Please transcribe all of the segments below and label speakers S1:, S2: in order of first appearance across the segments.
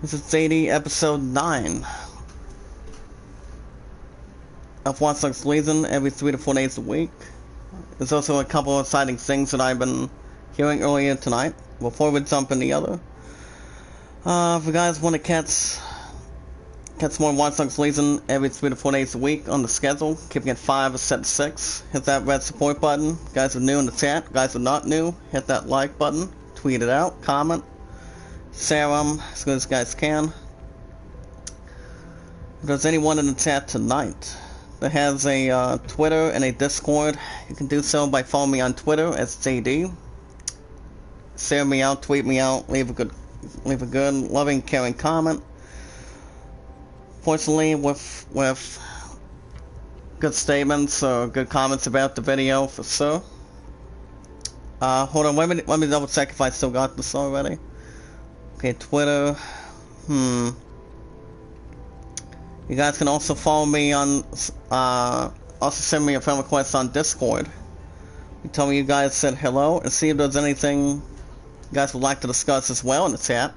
S1: This is JD episode 9 of Watch Dogs Legion every 3 to 4 days a week. There's also a couple of exciting things that I've been hearing earlier tonight before we jump in the other. If you guys want to catch more Watch Dogs Legion every 3 to 4 days a week on the schedule, keeping it 5 instead of 6, hit that red support button. You guys are new in the chat. You guys are not new, hit that like button, tweet it out, comment, share them as good as you guys can. If there's anyone in the chat tonight that has a Twitter and a Discord, you can do so by following me on Twitter as JD. Share me out, tweet me out, leave a good, loving, caring comment. Fortunately, with good statements or good comments about the video, for sure. Hold on, let me double check if I still got this already. Okay, Twitter. You guys can also follow me on, also send me a friend request on Discord. You tell me you guys said hello and see if there's anything you guys would like to discuss as well in the chat.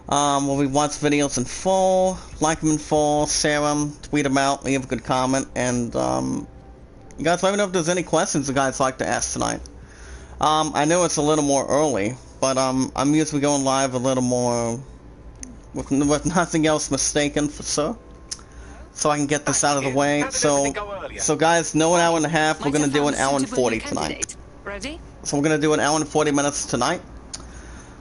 S1: Where we watch videos in full, like them in full, share them, tweet them out, leave a good comment, and you guys let me know if there's any questions you guys like to ask tonight. I know it's a little more early, but I'm usually going live a little more with nothing else mistaken, for sure, so I can get this out of the way. So guys, no an hour and a half. We're gonna do an hour and 40 tonight.
S2: Ready? So
S1: we're gonna do an hour and 40 minutes tonight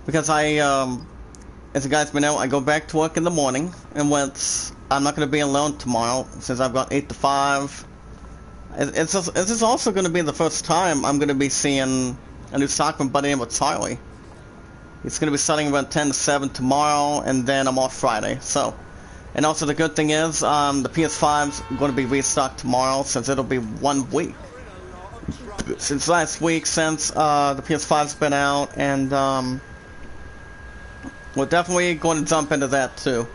S1: because as you guys may know, I go back to work in the morning, and I'm not gonna be alone tomorrow since I've got 8 to 5. This is also gonna be the first time I'm gonna be seeing a new stockman buddy in with Charlie. It's going to be starting around 10 to 7 tomorrow, and then I'm off Friday. So, and also the good thing is, the PS5's going to be restocked tomorrow, since it'll be 1 week since last week, since the PS5's been out, and we're definitely going to jump into that too.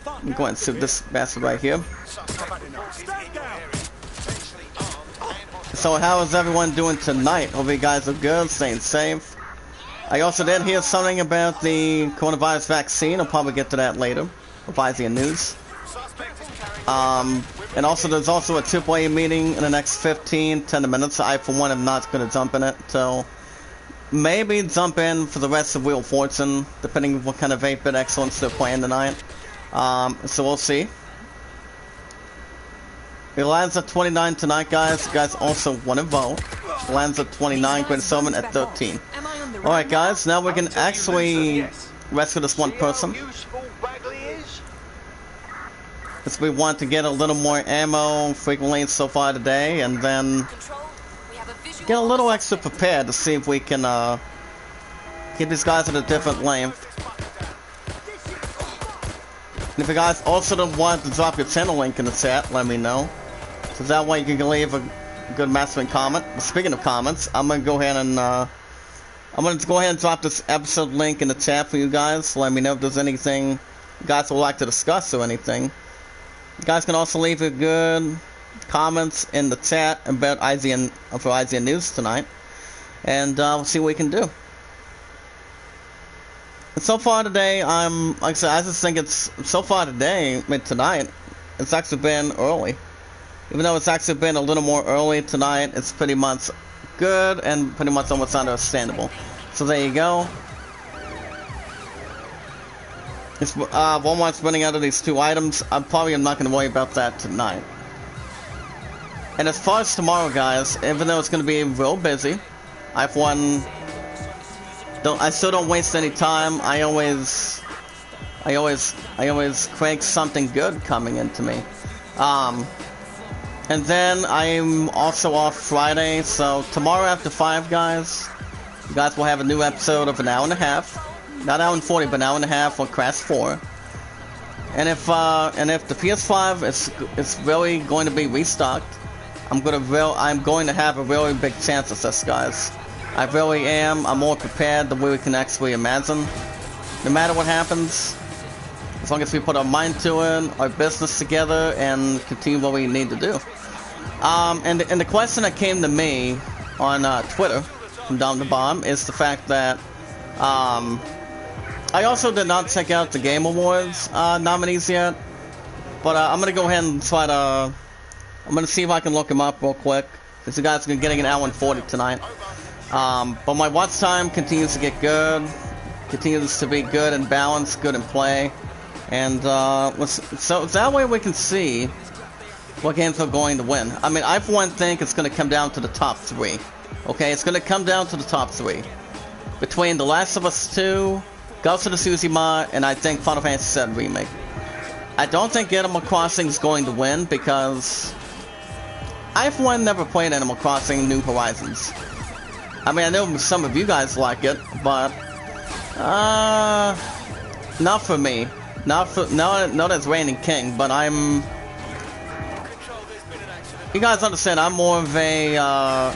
S1: I'm going to shoot this bastard right here. So how is everyone doing tonight? Hope you guys are good, staying safe. I also did hear something about the coronavirus vaccine. I'll probably get to that later. Advising news. And also there's also a AAA meeting in the next 10 minutes. I, for one, am not going to jump in it. So maybe jump in for the rest of Wheel of Fortune, depending on what kind of 8-bit excellence they're playing tonight. So we'll see. It lands at 29 tonight, guys. You guys also want to vote. It lands at 29, Grand Summon at 13. Alright guys, now we can actually rescue this one person. Because we want to get a little more ammo frequently so far today, and then get a little extra prepared to see if we can keep these guys at a different length. And if you guys also don't want to drop your channel link in the chat, let me know. So that way you can leave a good mastering comment. But speaking of comments, I'm gonna go ahead and drop this episode link in the chat for you guys. Let me know if there's anything you guys would like to discuss or anything. You guys can also leave your good comments in the chat about IZN News tonight, and we'll see what we can do. And so far today, like I said, I just think tonight, it's actually been early. Even though it's actually been a little more early tonight, it's pretty much good and pretty much almost understandable. So there you go. It's, Walmart's running out of these 2 items. I'm probably not going to worry about that tonight. And as far as tomorrow, guys, even though it's going to be real busy, I still don't waste any time. I always crank something good coming into me. And then I'm also off Friday, so tomorrow after 5, guys, you guys will have a new episode of an hour and a half. Not hour and 40, but an hour and a half on Crash 4. And if the PS5 is really going to be restocked, I'm going to have a really big chance of this, guys. I really am. I'm more prepared than we can actually imagine. No matter what happens, as long as we put our mind to it, our business together, and continue what we need to do. And the question that came to me on Twitter from down the bottom is the fact that I also did not check out the Game Awards nominees yet, but I'm gonna go ahead and try to. I'm gonna see if I can look them up real quick, because you guys are getting an hour and 40 tonight. But my watch time continues to get good, continues to be good and balanced, good in play, and so that way we can see what games are going to win. I mean, I for one think it's going to come down to the top 3. Okay, it's going to come down to the top 3 between The Last of Us 2, Ghost of Tsushima, and I think Final Fantasy VII Remake. I don't think Animal Crossing is going to win because I for one never played Animal Crossing New Horizons. I mean, I know some of you guys like it, but not for me. Not as reigning king, but you guys understand, I'm more of a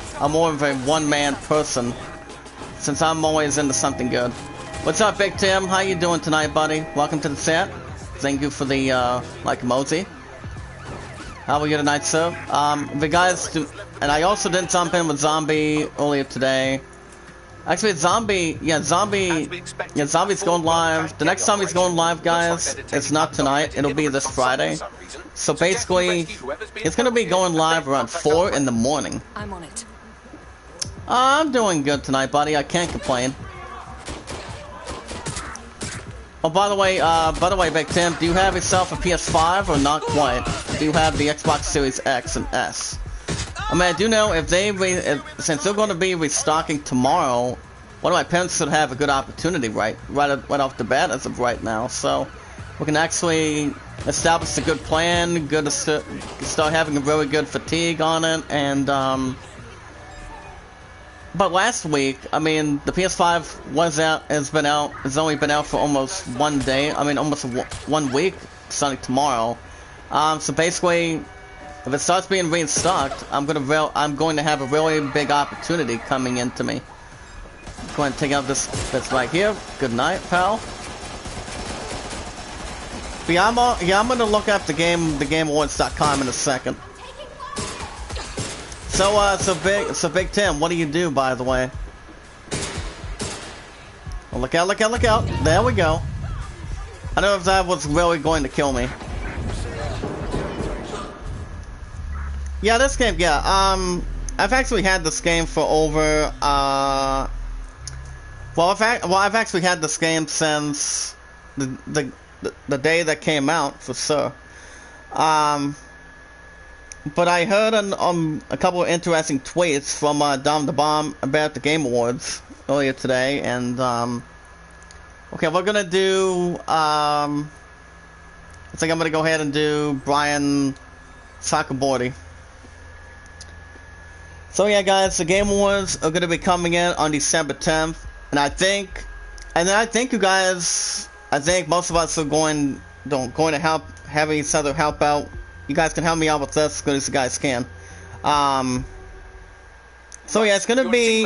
S1: one-man person, since I'm always into something good. What's up, Big Tim? How you doing tonight, buddy? Welcome to the set. Thank you for the like emoji. How are you tonight, sir? The guys do, and I also did jump in with Zombie earlier today. Actually, Zombie's going live. The next time he's going live, guys, it's not tonight. It'll be this Friday. So basically, it's gonna be going live around 4 in the morning.
S2: I'm on it.
S1: I'm doing good tonight, buddy. I can't complain. Oh, by the way, Big Tim, do you have yourself a PS5 or not quite? Do you have the Xbox Series X and S? I mean, I do know since they're going to be restocking tomorrow, one of my parents should have a good opportunity right off the bat as of right now. So we can actually establish a good plan, good to start having a really good fatigue on it, and but last week, I mean, the PS5 has only been out for almost 1 day. I mean, almost 1 week, starting tomorrow. So basically, if it starts being restocked, I'm going to have a really big opportunity coming into me. Go ahead and take out this right here. Good night, pal. But yeah, I'm gonna look up thegameawards.com in a second. So Big Tim, what do you do, by the way? Oh, look out, look out, look out. There we go. I don't know if that was really going to kill me. Yeah, this game, yeah, I've actually had this game for over, I've actually had this game since the day that came out, for sure. But I heard a couple of interesting tweets from Dom the Bomb about the Game Awards earlier today, and okay, we're gonna do I think I'm gonna go ahead and do Brian Sakaborty. So yeah, guys, the Game Awards are gonna be coming in on December 10th, and I think you guys, most of us are going to have each other help out. You guys can help me out with this as good as you guys can. So yeah, it's gonna be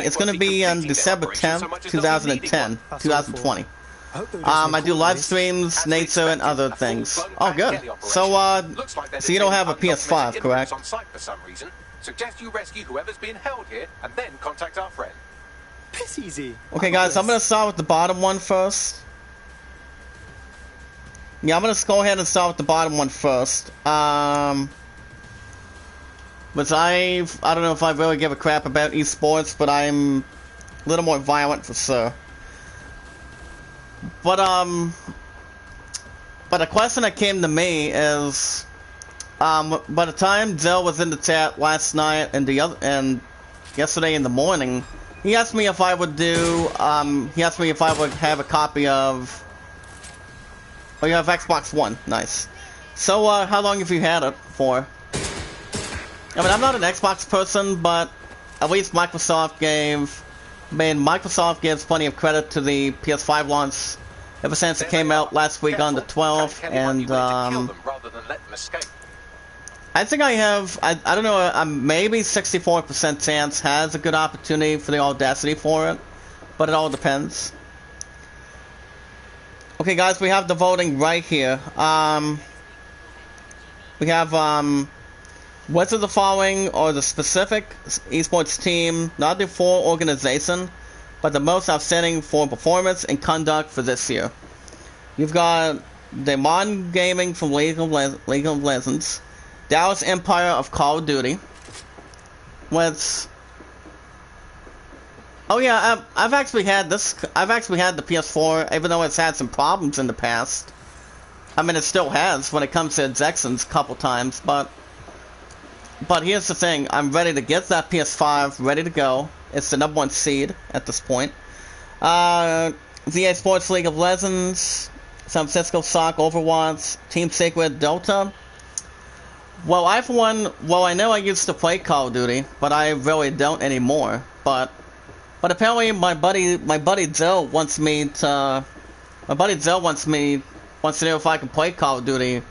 S1: on December 10th, 2020. I do live streams, nature, and other things. Oh, good. So you don't have a PS5, correct?
S3: Suggest you rescue whoever's being held here, and then contact our friend.
S4: Piss easy.
S1: Okay, guys, I'm gonna start with the bottom one first. Yeah, I'm gonna go ahead and start with the bottom one first. Which I don't know if I really give a crap about esports, but I'm a little more violent for sure. But a question that came to me is, by the time Zell was in the chat last night and yesterday in the morning, he asked me if I would have a copy of. Oh, you have Xbox One. Nice. So, how long have you had it for? I mean, I'm not an Xbox person, but at least Microsoft gives plenty of credit to the PS5 launch ever since it came out last week on the 12th, and, I think I have, I don't know, maybe 64% chance has a good opportunity for the Audacity for it, but it all depends. Okay, guys, we have the voting right here. We have, whether the following or the specific esports team, not the full organization, but the most outstanding for performance and conduct for this year. You've got Demon Gaming from League of Legends, Dallas Empire of Call of Duty, with... Oh yeah, I've actually had this. I've actually had the PS4, even though it's had some problems in the past. I mean, it still has when it comes to injections a couple times, but here's the thing: I'm ready to get that PS5 ready to go. It's the #1 seed at this point. VA Sports League of Legends, San Francisco Sock, Overwatch, Team Secret, Dota. Well, I know I used to play Call of Duty, but I really don't anymore. But apparently my buddy Joe wants to know if I can play Call of Duty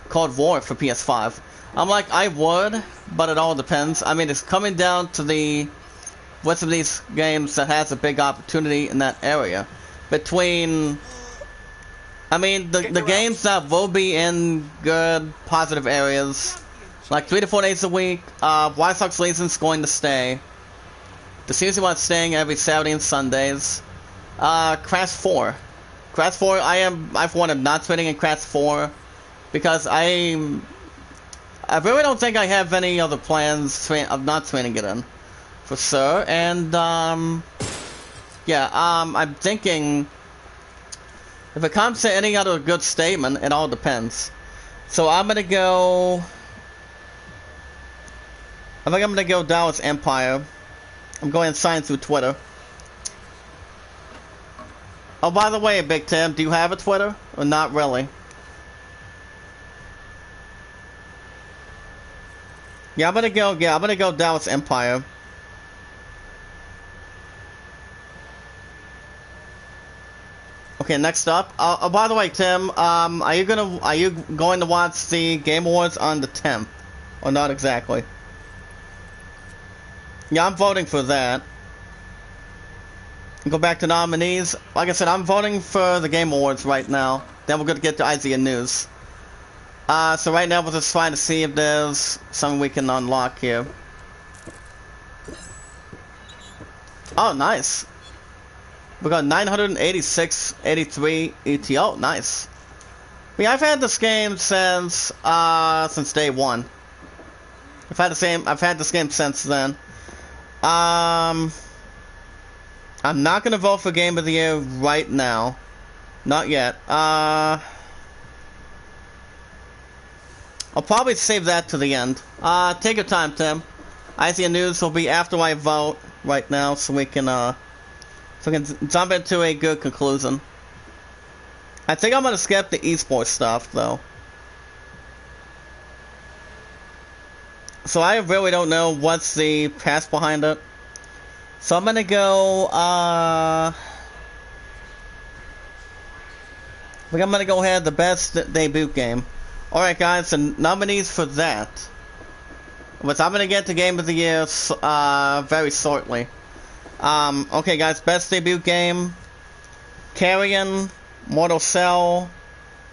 S1: Cold War for PS5. I'm like, I would, but it all depends. I mean, it's coming down to which of these games that has a big opportunity in that area. Between, I mean, the games that will be in good, positive areas, like 3 to 4 days a week, White Sox Legion's going to stay. The season one's staying every Saturday and Sundays. Crash 4. Crash 4, I've wanted not spinning in Crash 4, because I really don't think I have any other plans of not spinning it in, for sure. And, yeah, I'm thinking, if it comes to any other good statement, it all depends. So I think I'm gonna go Dallas Empire. I'm going to sign through Twitter. Oh, by the way, Big Tim, do you have a Twitter? Or not really? Yeah, I'm gonna go Dallas Empire. Okay, next up. Oh, by the way, Tim, are you going to watch the Game Awards on the 10th? Or not exactly? Yeah, I'm voting for that. Go back to nominees. Like I said, I'm voting for the Game Awards right now. Then we're going to get to IZN News. So right now we're just trying to see if there's something we can unlock here. Oh, nice. We got 986.83 ETO. Nice. Yeah, I've had this game since day one. I've had this game since then. I'm not gonna vote for Game of the Year right now. Not yet. I'll probably save that to the end. Take your time, Tim. IZN News will be after I vote right now, so we can jump into a good conclusion. I think I'm gonna skip the esports stuff, though. So I really don't know what's the past behind it. So I'm gonna go, I'm gonna go ahead, the best debut game. Alright guys, the nominees for that, which I'm gonna get to Game of the Year, very shortly. Okay guys, best debut game: Carrion, Mortal Cell,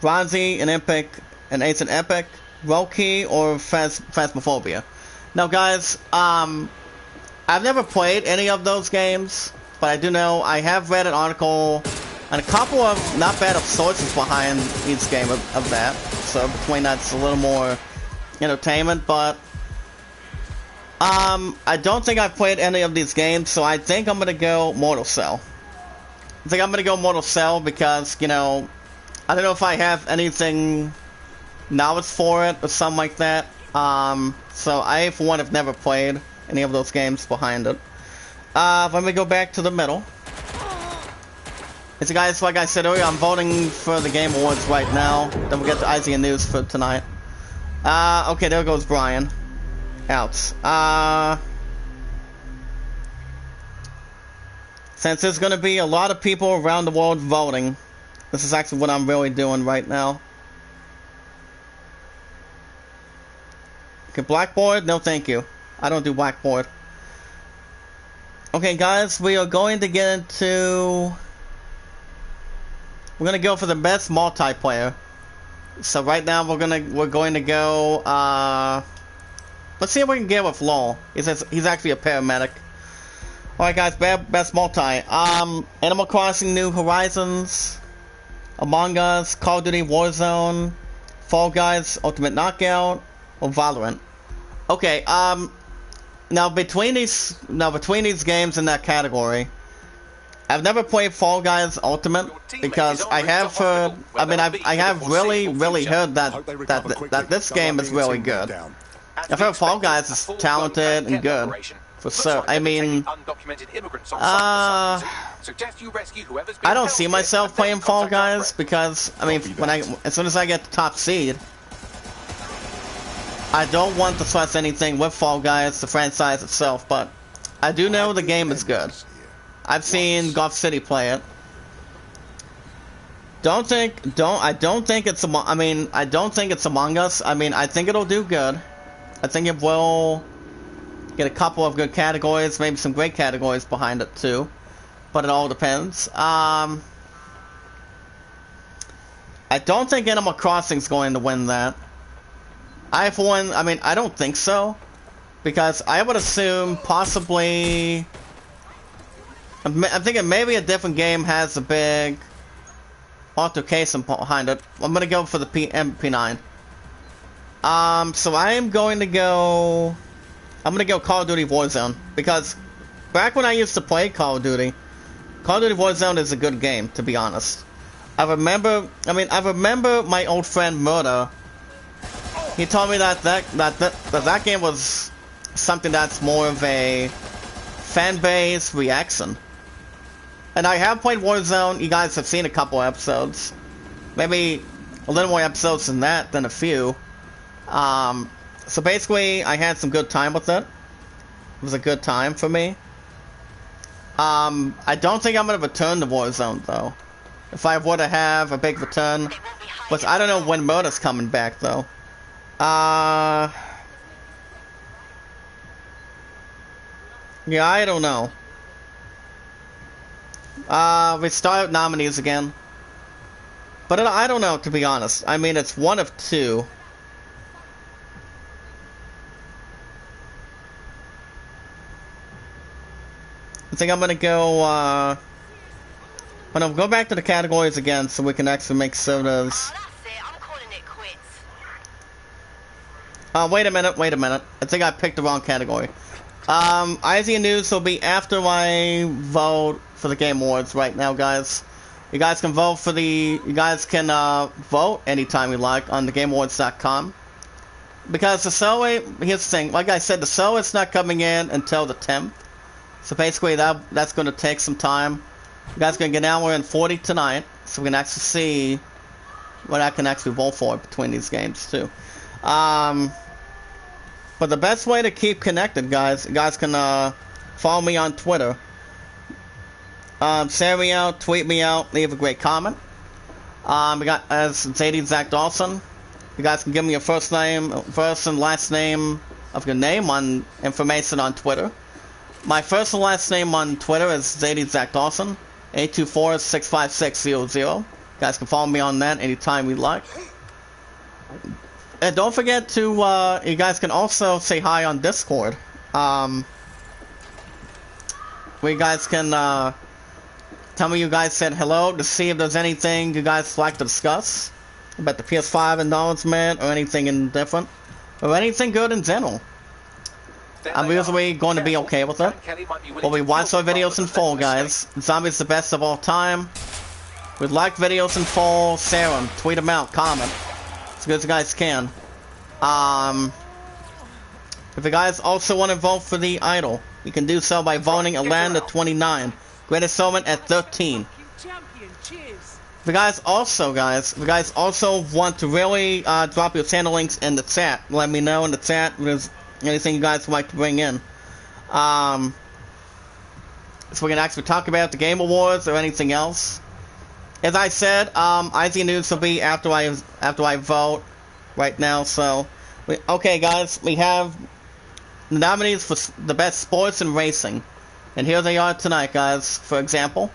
S1: Bronzy, and Epic, and Ace and Epic, Roki, or Phasmophobia. Now guys, I've never played any of those games, but I do know, I have read an article and a couple of not bad of sources behind each game of that. So between that's a little more entertainment, but I don't think I've played any of these games, so I think I'm gonna go Mortal Cell. I think I'm gonna go Mortal Cell because, I don't know if I have anything knowledge for it or something like that. So I, for one, have never played any of those games behind it. Let me go back to the middle. So guys, like I said earlier, I'm voting for the Game Awards right now. Then we'll get to IZN News for tonight. Okay, there goes Brian. Out. Since there's gonna be a lot of people around the world voting, this is actually what I'm really doing right now. Okay, Blackboard? No thank you. I don't do Blackboard. Okay guys, we are going to get into... We're gonna go for the best multiplayer. So right now we're going to go, let's see if we can get with LOL. He's actually a paramedic. Alright guys, best multi. Animal Crossing New Horizons, Among Us, Call of Duty Warzone, Fall Guys Ultimate Knockout, or Valorant. Okay, now between these games in that category, I've never played Fall Guys Ultimate because I have heard, I have really heard that this game is really good. I've heard Fall Guys is talented and good. For sure. I mean, I don't see myself playing Fall Guys because, I mean, as soon as I get the top seed, I don't want to stress anything with Fall Guys, the franchise itself, but I do know the game is good. I've seen Golf City play it. I don't think it's Among Us. I mean, I think it'll do good. I think it will get a couple of good categories, maybe some great categories behind it too, but it all depends. I don't think Animal Crossing's going to win that. I don't think so, because I would assume possibly, I'm thinking maybe a different game has a big altercation behind it. I'm gonna go for the MP9. So I'm gonna go Call of Duty Warzone, because back when I used to play Call of Duty Warzone is a good game, to be honest. I remember my old friend Murder. He told me that game was something that's more of a fan-based reaction. And I have played Warzone. You guys have seen a couple episodes, maybe a little more episodes than that, than a few. So basically, I had some good time with it. It was a good time for me. I don't think I'm gonna return to Warzone though. If I were to have a big return, which I don't know when Murder's coming back though. Yeah, I don't know. We start nominees again. But I don't know, to be honest. I mean, it's one of two. I think I'm gonna go, I'm gonna go back to the categories again so we can actually make sodas. Wait a minute. I think I picked the wrong category. IZ News will be after I vote for the Game Awards right now, guys. You guys can vote vote anytime you like on thegameawards.com. Because the show, here's the thing, like I said, the show is not coming in until the 10th. So basically that's going to take some time. You guys are going to get an hour and 40 tonight, so we can actually see what I can actually vote for between these games too. But the best way to keep connected, guys, you guys can follow me on Twitter. Share me out, tweet me out, leave a great comment. We got as Zadie Zach Dawson. You guys can give me your first and last name of your name on information on Twitter. My first and last name on Twitter is Zadie Zach Dawson, 824-65600. You guys can follow me on that anytime you like. And don't forget to, you guys can also say hi on Discord. Where you guys can, tell me you guys said hello to see if there's anything you guys like to discuss about the PS5 acknowledgement or anything indifferent or anything good in general. I'm usually going to be okay with it. Well, we watch our videos in full, guys. Zombie's the best of all time. We like videos in full. Share them, tweet them out, comment as good as you guys can. If you guys also want to vote for the idol, you can do so by voting Atlanta at 29, Greatest Showman at 13. If you guys also want to really drop your channel links in the chat, let me know in the chat if there's anything you guys would like to bring in. So we can actually talk about the Game Awards or anything else. As I said, IZ News will be after I vote right now. So, okay, guys, we have the nominees for the best sports and racing, and here they are tonight, guys. For example,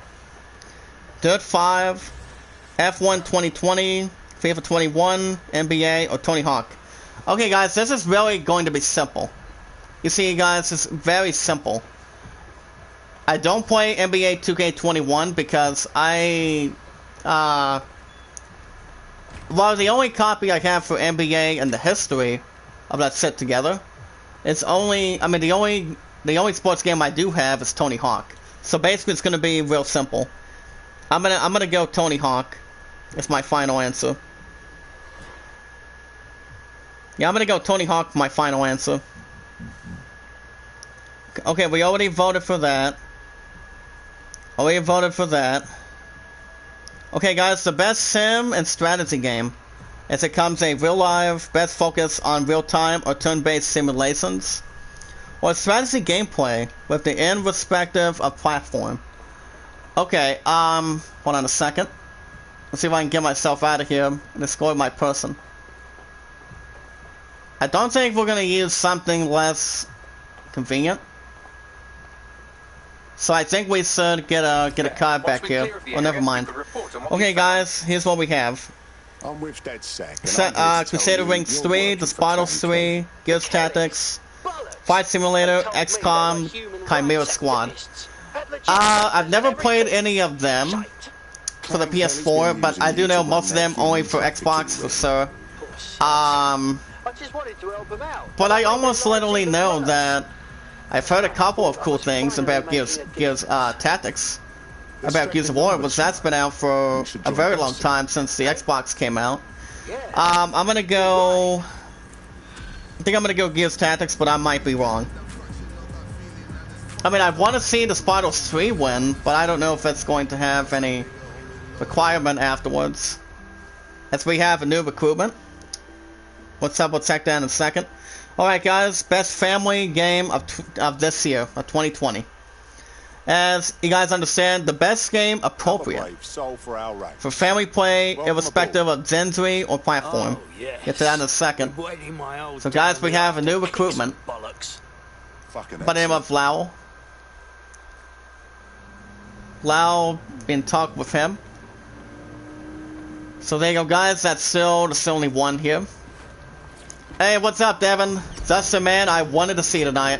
S1: Dirt 5, F1 2020, FIFA 21, NBA, or Tony Hawk. Okay, guys, this is really going to be simple. You see, guys, it's very simple. I don't play NBA 2K21 because well, the only copy I have for NBA in the history of that set together, it's only, I mean, the only sports game I do have is Tony Hawk. So basically, it's gonna be real simple. I'm gonna go Tony Hawk. It's my final answer. Yeah, I'm gonna go Tony Hawk for my final answer. Okay, we already voted for that. Already voted for that. Okay, guys, the best sim and strategy game. As it comes a real life, best focus on real time or turn-based simulations, or strategy gameplay with the end respective of platform. Okay, hold on a second. Let's see if I can get myself out of here and escort my person. I don't think we're gonna use something less convenient. So I think we should get a card back here. Oh, never mind. Okay, guys, here's what we have.
S2: I'm with that sack.
S1: Crusader Rings 3, The Spirals 3, Gears Tactics, Flight Simulator, XCOM, Chimera Squad. I've never played any of them for the PS4, but I do know most of them only for Xbox for sure. But I almost literally know that I've heard a couple of cool things about Gears Tactics, about Gears of War, which that's been out for a very long time since the Xbox came out. I'm gonna go. I think I'm gonna go Gears Tactics, but I might be wrong. I mean, I want to see the Spirals 3 win, but I don't know if it's going to have any requirement afterwards. As we have a new recruitment. What's up? We'll check that in a second. Alright, guys, best family game of this year, of 2020. As you guys understand, the best game appropriate for family play, irrespective of genre or platform. Get to that in a second. So, guys, we have a new recruitment by the name of Lau. Lau, been talked with him. So there you go, guys. There's only one here. Hey, what's up, Devin? That's the man I wanted to see tonight.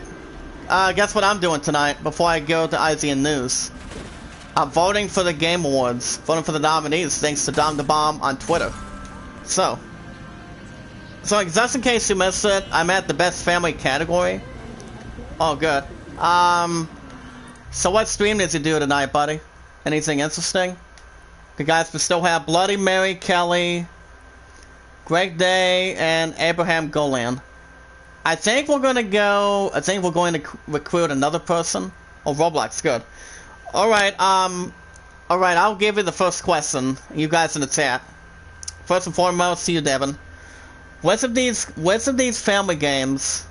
S1: Guess what I'm doing tonight before I go to IGN News? I'm voting for the Game Awards. Voting for the nominees thanks to Dom the Bomb on Twitter. So just in case you missed it, I'm at the best family category. Oh, good. So what stream did you do tonight, buddy? Anything interesting? Okay, guys, we still have Bloody Mary Kelly, Greg Day, and Abraham Golan. I think we're going to recruit another person. Oh, Roblox, good. Alright, I'll give you the first question. You guys in the chat. First and foremost, to you, Devin. Which of these family games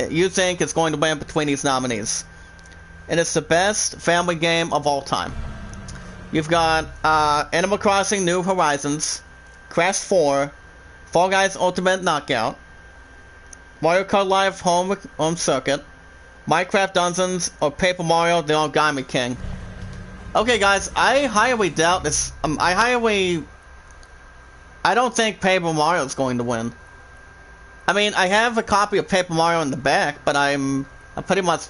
S1: you think is going to win between these nominees? And it's the best family game of all time. You've got Animal Crossing New Horizons, Crash 4, Fall Guys Ultimate Knockout, Mario Kart Live Home Circuit, Minecraft Dungeons, or Paper Mario The Origami King. Okay, guys, I highly doubt this. I don't think Paper Mario is going to win. I mean, I have a copy of Paper Mario in the back, but I am pretty much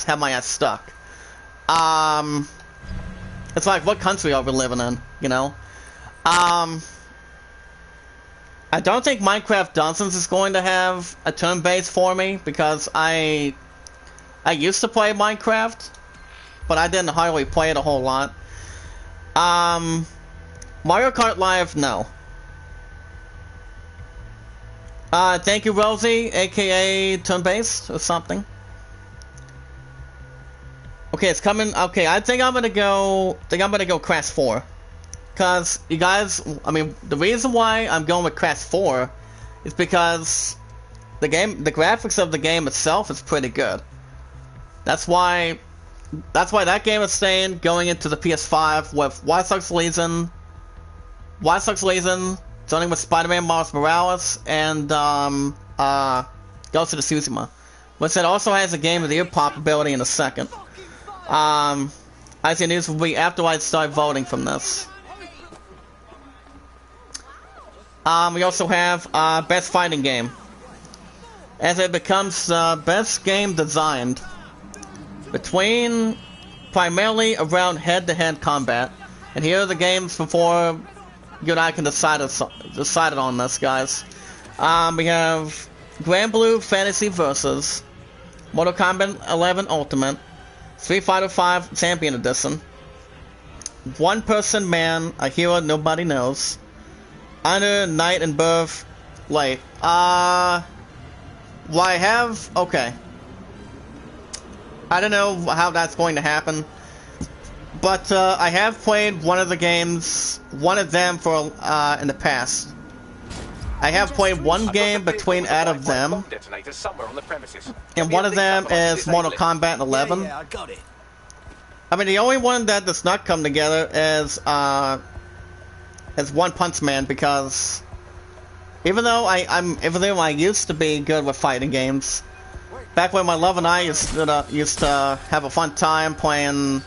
S1: have my ass stuck. It's like, what country are we living in, you know? I don't think Minecraft Dungeons is going to have a turn base for me, because I used to play Minecraft, but I didn't hardly play it a whole lot. Mario Kart Live, no. Thank you, Rosie, aka turn-based or something. Okay, it's coming. Okay, I think I'm gonna go Crash 4. Cause you guys, I mean, the reason why I'm going with Crash 4 is because the graphics of the game itself is pretty good. That's why that game is staying going into the PS5 with Watch Dogs Legion, starting with Spider-Man Miles Morales, and Ghost of Tsushima, which it also has a Game of the Year probability in a second. IGN News will be after I start voting from this. We also have Best Fighting Game. As it becomes Best Game Designed. between primarily around head-to-head combat. And here are the games before you and I can decide on this, guys. We have Grand Blue Fantasy Versus, Mortal Kombat 11 Ultimate, Street Fighter V Champion Edition, One Person Man, a hero nobody knows, Honor, Night, and Birth. Wait, well, I have, okay. I don't know how that's going to happen, but I have played one of the games, one of them for in the past. I have played one game between out of them, and one of them is Mortal Kombat 11.
S4: Yeah, I got it.
S1: I mean, the only one that does not come together is One Punch Man, because even though I used to be good with fighting games, back when my love and I used to have a fun time playing,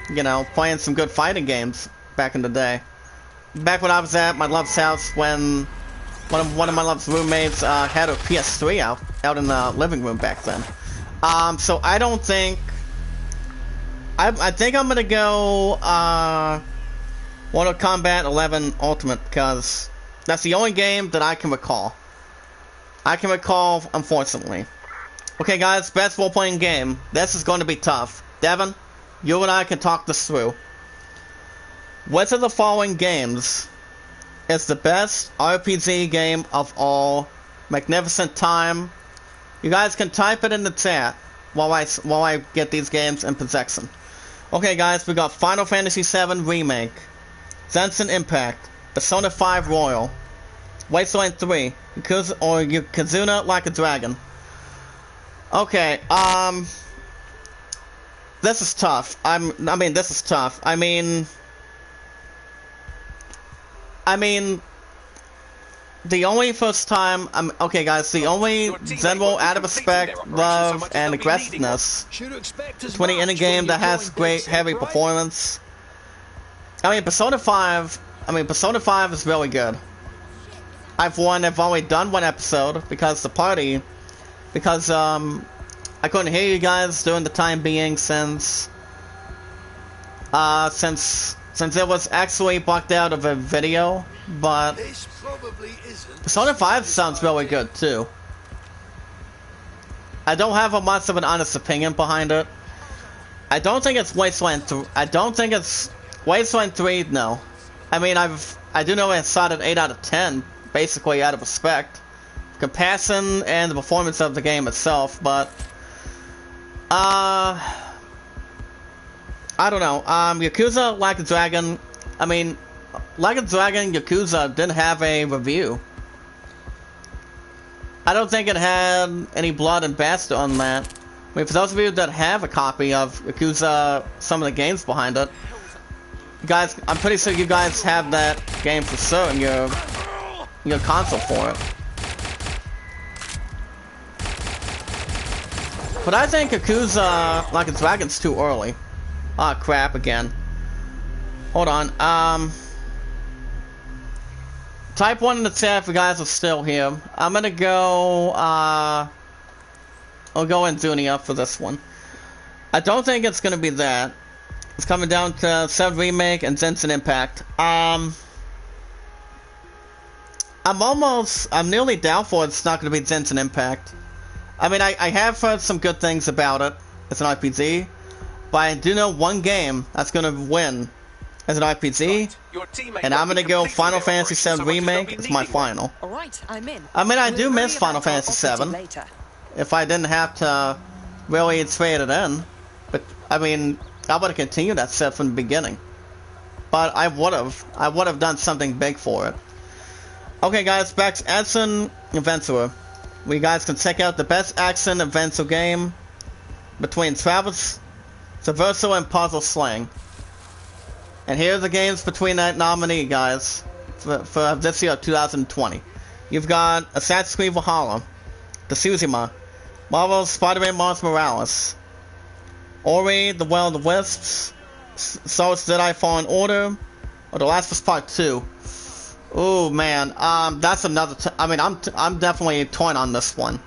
S1: you know, playing some good fighting games back in the day. Back when I was at my love's house, when one of my love's roommates had a PS3 out in the living room back then. So I don't think I think I'm gonna go Mortal Kombat 11 Ultimate, because that's the only game that I can recall. Unfortunately. Okay, guys, best role-playing game. This is going to be tough. Devin, you and I can talk this through. Which of the following games is the best RPG game of all? Magnificent time. You guys can type it in the chat while I get these games in possession. Okay, guys, we got Final Fantasy VII Remake, Genshin Impact, Persona 5 Royal, Wasteland 3, Kazuna Like a Dragon. Okay, this is tough. This is tough. I mean, the only first time, okay guys, the only general out of respect, love, and aggressiveness to any game that has great heavy performance. Persona 5 is really good. I've only done one episode because I couldn't hear you guys during the time being since it was actually blocked out of a video, but Persona 5 sounds really good too. I don't have much of an honest opinion behind it. I don't think it's Wasteland 3. I don't think it's Wasteland 3, no. I do know it's at 8 out of 10, basically out of respect, compassion, and the performance of the game itself, but I don't know. Yakuza Like a Dragon, Like a Dragon Yakuza didn't have a review. I don't think it had any blood and bastard on that. For those of you that have a copy of Yakuza, some of the games behind it, guys, I'm pretty sure you guys have that game for certain, your console for it. But I think Yakuza Like a Dragon's too early. Ah, crap, again. Hold on, type 1 in the chat if you guys are still here. I'm gonna go, I'll go Anzunia for this one. I don't think it's gonna be that. It's coming down to 7 Remake and Genshin Impact. I'm nearly doubtful it's not gonna be Genshin Impact. I have heard some good things about it as an RPG, but I do know one game that's gonna win as an RPG, and I'm gonna go Final Fantasy VII Remake as my final.
S5: Alright, I'm in.
S1: I do miss Final Fantasy VII. If I didn't have to really trade it in, but I would have continued that set from the beginning. But I would have done something big for it. Okay, guys, back to Action Adventure. We guys can check out the best action adventure game between Traverse, Traversal, and Puzzle Slang. And here are the games between that nominee, guys, for this year, 2020. You've got Assassin's Creed Valhalla, Tsushima, Marvel's Spider-Man Miles Morales, Ori, The Will of the Wisps, Star Wars Jedi Fallen Order, or The Last of Us Part 2. Oh man, that's another. I'm definitely torn on this one.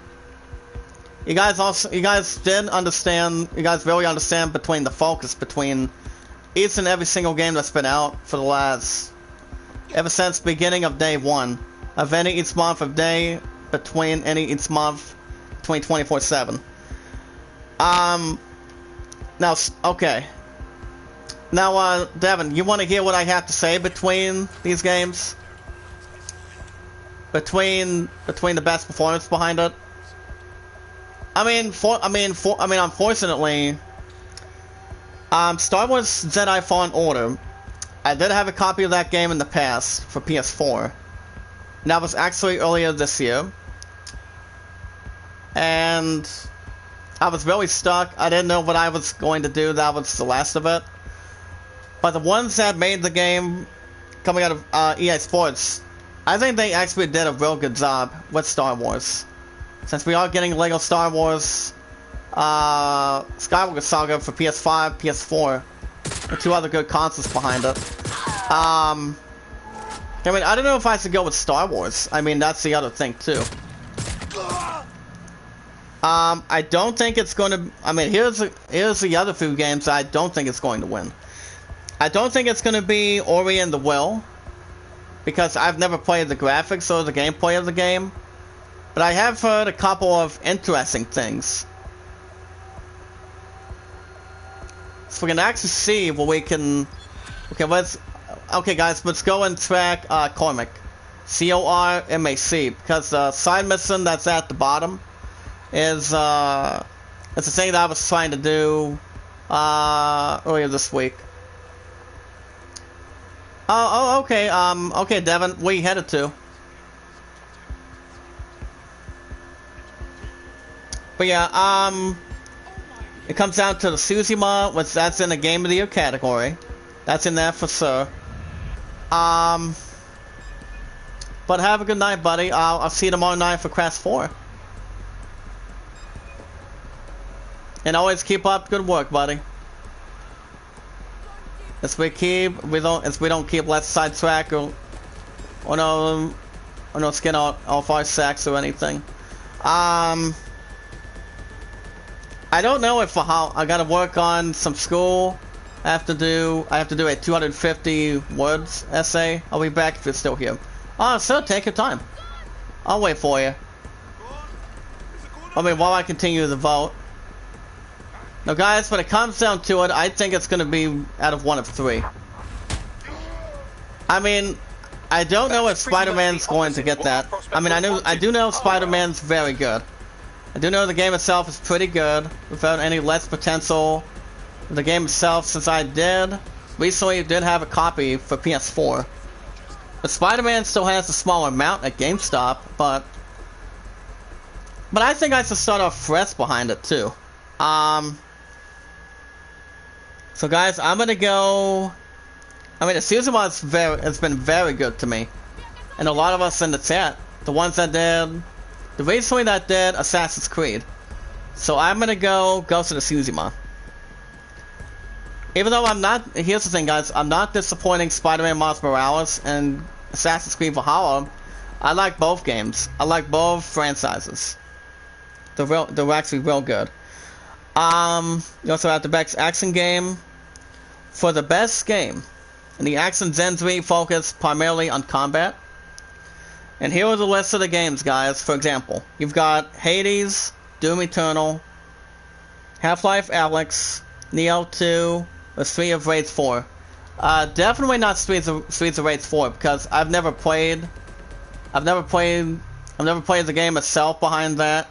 S1: You guys did understand, you guys really understand between the focus between each and every single game that's been out for the last, ever since beginning of day one of any each month of day, between any each month, between 24/7. Now, okay. Now, Devin, you want to hear what I have to say between these games? Between the best performance behind it? Unfortunately, Star Wars Jedi Fallen Order, I did have a copy of that game in the past for PS4. And that was actually earlier this year. And I was really stuck. I didn't know what I was going to do. That was the last of it. But the ones that made the game coming out of EA Sports, I think they actually did a real good job with Star Wars. Since we are getting LEGO Star Wars Skywalker Saga for PS5, PS4, and 2 other good consoles behind it. I mean, I don't know if I should go with Star Wars. I mean, that's the other thing too. I don't think it's going to. I mean, here's the other few games I don't think it's going to win. I don't think it's going to be Ori and the Will, because I've never played the graphics or the gameplay of the game. But I have heard a couple of interesting things. So we can actually see what we can. Okay, guys, let's go and track Cormac, C-O-R-M-A-C, because the side mission that's at the bottom is it's the thing that I was trying to do earlier this week. Oh, okay. Okay, Devin, where you headed to? But yeah, it comes down to the Tsushima, which that's in the Game of the Year category. That's in there for sure. But have a good night, buddy. I'll see you tomorrow night for Crash 4. And always keep up good work, buddy. As we don't keep let's sidetrack or no skin off our sacks or anything. I don't know if I gotta work on some school. I have to do a 250 words essay. I'll be back if you're still here. Oh, so take your time. I'll wait for you. I mean, while I continue the vote. Now, guys, when it comes down to it, I think it's gonna be out of one of 3. I mean, I don't know if Spider-Man's going to get that. I mean, I do know Spider-Man's very good. I do know the game itself is pretty good, without any less potential. The game itself, since I recently did have a copy for PS4. But Spider-Man still has a smaller amount at GameStop, but I think I should start off fresh behind it too. So guys, I'm gonna go. I mean, the season has been very good to me, and a lot of us in the chat, the ones that did. The recently that did Assassin's Creed. So I'm gonna go Ghost of Tsushima. Even though I'm not, here's the thing, guys, I'm not disappointing Spider-Man Miles Morales and Assassin's Creed Valhalla. I like both games. I like both franchises. They're actually real good. You also have the best action game. For the best game, and the action Gen 3 focused primarily on combat. And here are the list of the games, guys. For example, you've got Hades, Doom Eternal, Half-Life Alyx, Neo 2, or Streets of Rage 4. Definitely not Streets of Rage 4, because I've never played the game itself behind that.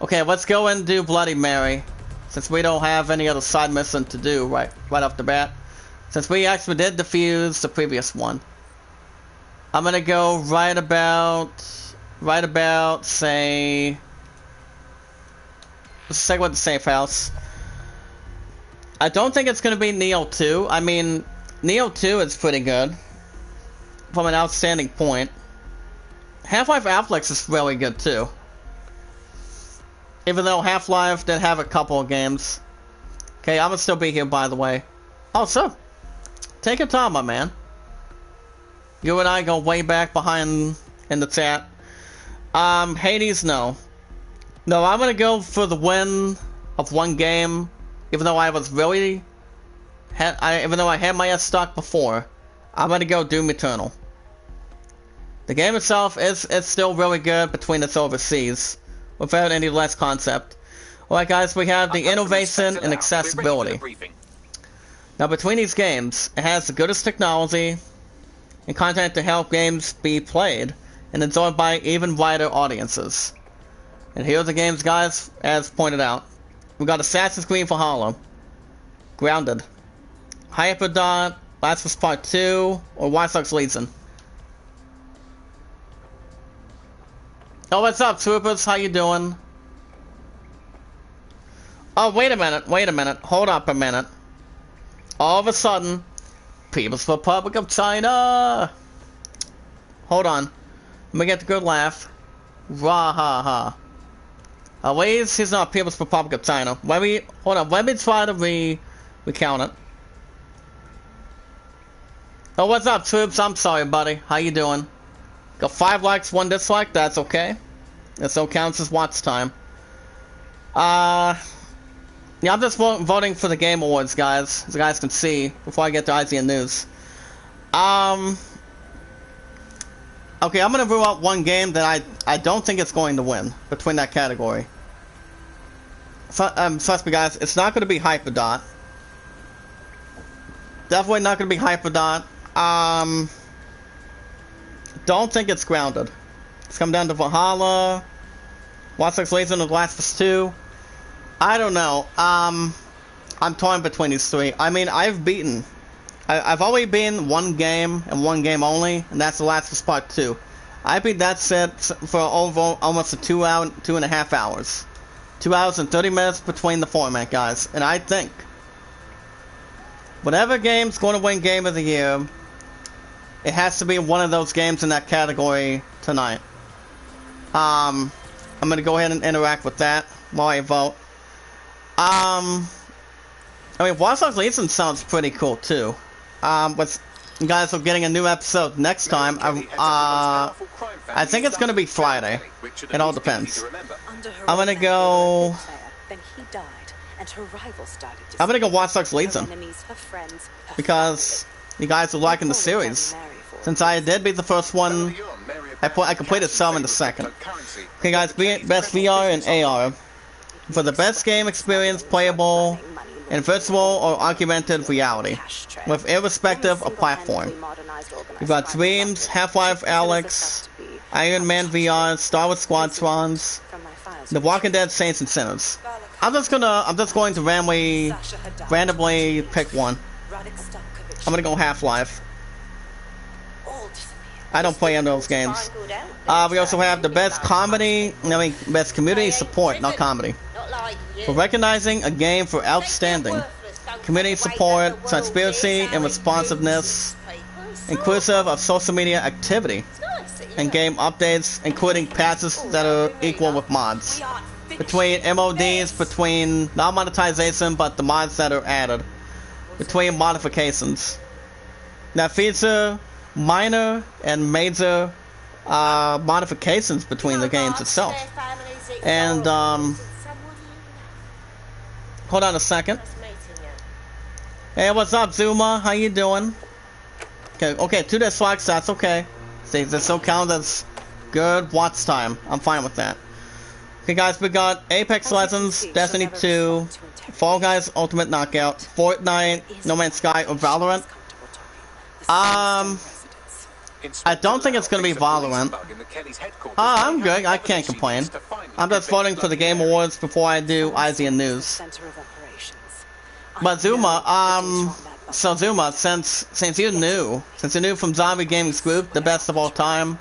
S1: Okay, let's go and do Bloody Mary, since we don't have any other side mission to do right off the bat. Since we actually did defuse the previous one. I'm gonna go right about, say, let's say with the safe house. I don't think it's gonna be Neo 2. I mean, Neo 2 is pretty good, from an outstanding point. Half-Life Alyx is really good too. Even though Half-Life did have a couple of games. Okay, I'm gonna still be here, by the way. Oh, so, take your time, my man. You and I go way back behind in the chat. Hades, no. No, I'm gonna go for the win of one game, even though I was really, even though I had my ass stuck before. I'm gonna go Doom Eternal. The game itself is still really good between its overseas, without any less concept. Alright guys, we have the innovation and accessibility. Now between these games, it has the goodest technology and content to help games be played and enjoyed by even wider audiences. And here are the games, guys, as pointed out. We got Assassin's Creed Valhalla, Grounded, Hyperdot, Last of Us Part 2, or Watch Dogs Legion. Oh, what's up, troopers? How you doing? Oh, wait a minute, hold up a minute. All of a sudden, People's Republic of China! Hold on. Let me get the good laugh. Rah ha ha. At least he's not People's Republic of China. Let me try to recount it. Oh, what's up, troops? I'm sorry, buddy. How you doing? Got 5 likes, 1 dislike. That's okay. That still counts as watch time. Yeah, I'm just voting for the Game Awards, guys. As you guys can see, before I get to IGN News. Okay, I'm gonna rule out one game that I don't think it's going to win between that category. So, trust me, guys, it's not gonna be Hyperdot. Definitely not gonna be Hyperdot. Don't think it's Grounded. It's come down to Valhalla, Watch Dogs Legion, and Last of Us 2. I don't know. I'm torn between these 3. I mean, I've only beaten one game and one game only, and that's The Last of Us Part 2. I beat that set for over almost 2.5 hours. 2 hours and 30 minutes between the format, guys. And I think whatever game's going to win Game of the Year, it has to be one of those games in that category tonight. I'm going to go ahead and interact with that while I vote. I mean, Watch Dogs Legion sounds pretty cool too. But you guys are getting a new episode next time. I think it's gonna be Friday. It all depends. I'm gonna go. I'm gonna go Watch Dogs Legion because you guys are liking the series. Since I did beat the first one, I completed some in the second. Okay, guys, best VR and AR. For the best game experience playable in virtual or augmented reality, with irrespective of platform. We've got Dreams, Half-Life Alyx, Iron Man VR, Star Wars Squadrons, The Walking Dead, Saints and Sinners. I'm just going to randomly pick one. I'm gonna go Half-Life. I don't play any of those games. We also have the best best community support, not comedy. For recognizing a game for outstanding community support, transparency, and responsiveness, inclusive of social media activity, and game updates, including patches that are equal with mods. Between MODs, between not monetization, but the mods that are added. Between modifications. That feature minor and major modifications between the games itself. And hold on a second. Hey, what's up, Zuma? How you doing? Okay, 2 dislikes, that's okay. See, this still counts as good watch time. I'm fine with that. Okay, guys, we got Apex Legends, Destiny 2, Fall Guys Ultimate Knockout, Fortnite, No Man's Sky, or Valorant. I don't think it's gonna be Valorant. I'm good, I can't complain. I'm just voting for the Game Awards before I do IGN News. But Zuma, so Zuma, since you're new from Zombie Gaming's group, the best of all time,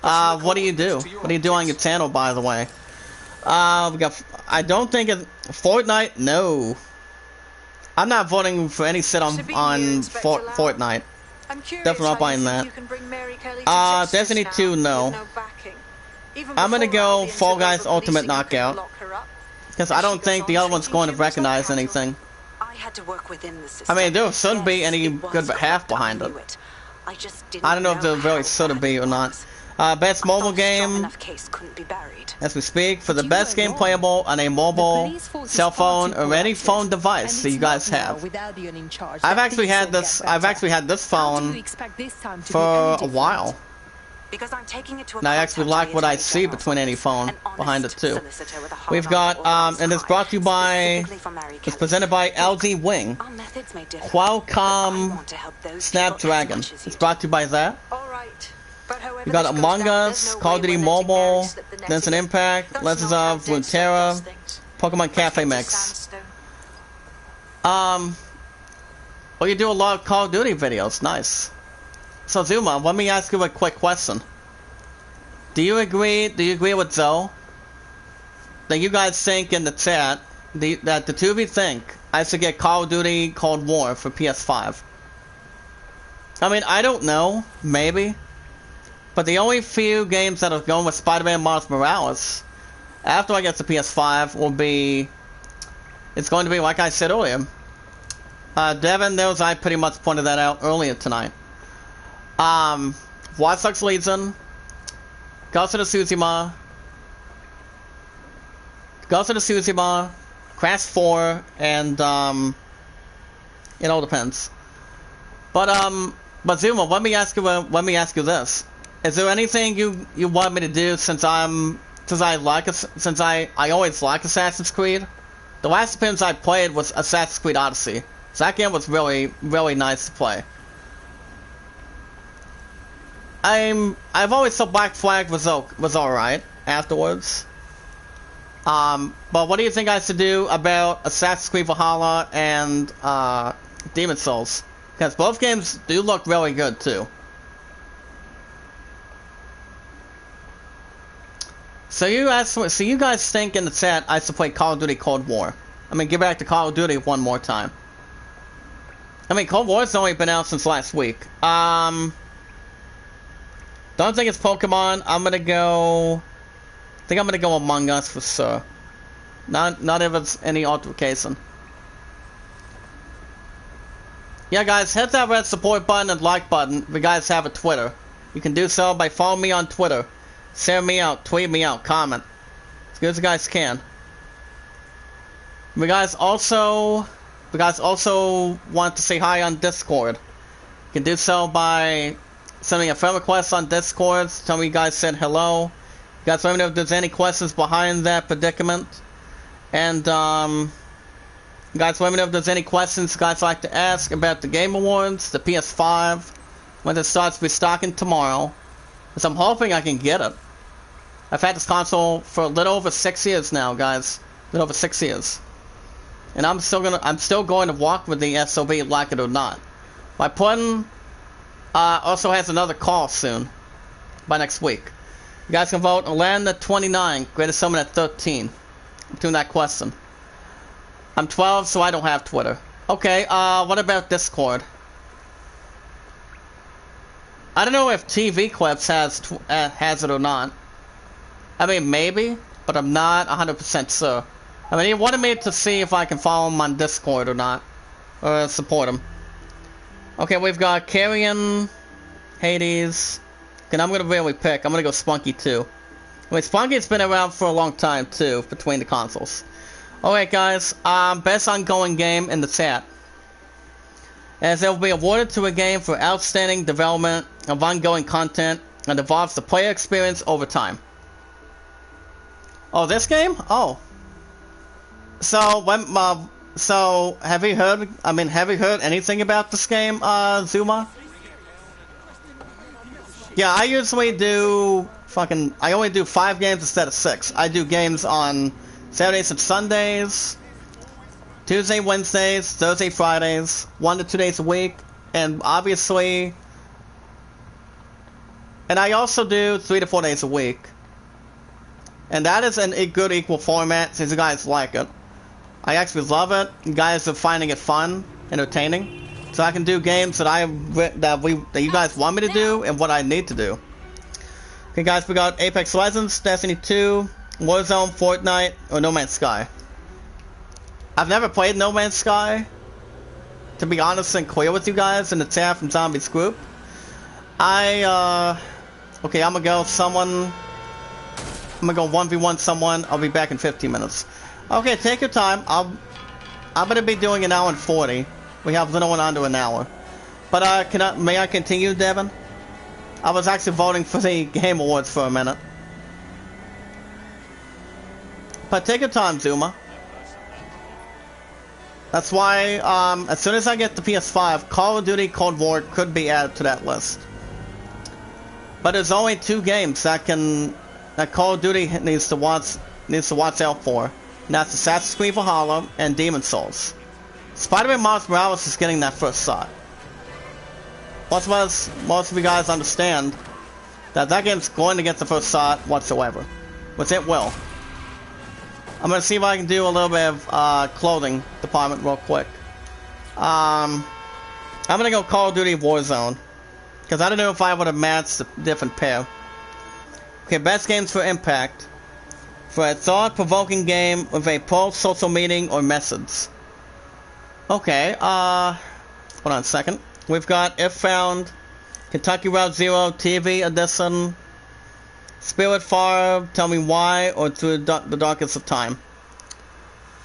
S1: what do you do? What do you do on your channel, by the way? I don't think it's Fortnite, no. I'm not voting for any sit on Fortnite. Definitely not buying that. Destiny 2, no. I'm gonna go Fall Guys Ultimate Knockout. Because I don't think the other one's going to recognize anything. I mean, there shouldn't be any good half behind it. I don't know if there really should be or not. Best mobile game,
S4: Case couldn't be buried.
S1: as we speak, for the best game playable on a mobile, cell phone, or any phone device that you guys have. I've actually had this phone for a while.
S4: Because I'm taking it to a
S1: And I actually like what I see between any phone behind it too. We've got, and it's brought to you by, it's presented by LG Wing. Qualcomm Snapdragon. It's brought to you by that. We got Among Us, Call of Duty Mobile, Genshin Impact, Legends of Runeterra, Pokemon Cafe Mix. Well, you do a lot of Call of Duty videos, nice. So Zuma, let me ask you a quick question. Do you agree with Zoe? That you guys think in the chat, that the two of you think I should get Call of Duty Cold War for PS5? I mean, I don't know, maybe. But the only few games that are going with Spider-Man Miles Morales, after I get the PS5, will be... It's going to be, like I said earlier. Devin knows I pretty much pointed that out earlier tonight. Watch Dogs Legion, Ghost of Tsushima, Crash 4, and, it all depends. But Zuma, let me ask you this. Is there anything you want me to do since I always like Assassin's Creed? The last appearance I played was Assassin's Creed Odyssey. So that game was really, really nice to play. I've always thought Black Flag was alright afterwards. But what do you think I should do about Assassin's Creed Valhalla and Demon's Souls? Because both games do look really good too. So you guys think in the chat I should play Call of Duty Cold War? I mean, get back to Call of Duty one more time. I mean, Cold War's only been out since last week. Don't think it's Pokemon. I think I'm gonna go Among Us for sure. Not if it's any altercation. Yeah, guys, hit that red support button and like button if you guys have a Twitter. You can do so by following me on Twitter. Share me out, tweet me out, comment. As good as you guys can. You guys also want to say hi on Discord. You can do so by sending a friend request on Discord. Tell me you guys said hello. You guys let me know if there's any questions behind that predicament. And you guys let me know if there's any questions you guys like to ask about the Game Awards, the PS5, when it starts restocking tomorrow. Because I'm hoping I can get it. I've had this console for a little over 6 years now, guys. A little over 6 years. And I'm still going to walk with the SOB, like it or not. My plan also has another call soon. By next week. You guys can vote Land at 29, Greatest Summon at 13. I'm doing that question. I'm 12, so I don't have Twitter. Okay, what about Discord? I don't know if TV Clips has it or not. I mean, maybe, but I'm not 100% sure. I mean, he wanted me to see if I can follow him on Discord or not. Or support him. Okay, we've got Carrion, Hades. Okay, I'm gonna really pick. I'm gonna go Spunky too. I mean, Spunky's been around for a long time too, between the consoles. Alright guys, best ongoing game in the chat. As it will be awarded to a game for outstanding development of ongoing content and evolves the player experience over time. Oh, this game? Oh. So, have you heard anything about this game, Zuma? Yeah, I usually do I only do 5 games instead of 6. I do games on Saturdays and Sundays, Tuesday, Wednesdays, Thursday, Fridays, 1 to 2 days a week, and obviously, and I also do 3 to 4 days a week. And that is a good equal format, since you guys like it. I actually love it. You guys are finding it fun, entertaining. So I can do games that you guys want me to do, and what I need to do. Okay guys, we got Apex Legends, Destiny 2, Warzone, Fortnite, or No Man's Sky. I've never played No Man's Sky. To be honest and clear with you guys in the chat from Zombies group. Well, Okay, I'm gonna go someone. I'm gonna go 1v1 someone. I'll be back in 15 minutes. Okay, take your time. I'm gonna be doing an hour and 40. We have little one under an hour. But may I continue, Devin? I was actually voting for the Game Awards for a minute. But take your time, Zuma. That's why, as soon as I get the PS5, Call of Duty Cold War could be added to that list. But there's only 2 games that Call of Duty needs to watch out for. And that's Assassin's Creed Valhalla and Demon's Souls. Spider-Man Miles Morales is getting that first shot. Most of you guys understand that game's going to get the first shot whatsoever. Which it will. I'm gonna see if I can do a little bit of clothing department real quick. I'm gonna go Call of Duty Warzone. Because I don't know if I would have matched a different pair. Okay, best games for impact. For a thought-provoking game with a pro-social meaning or methods. Okay, hold on a second. We've got If Found, Kentucky Route Zero, TV Edition, Spiritfarer, Tell Me Why, or Through the Darkest of Time.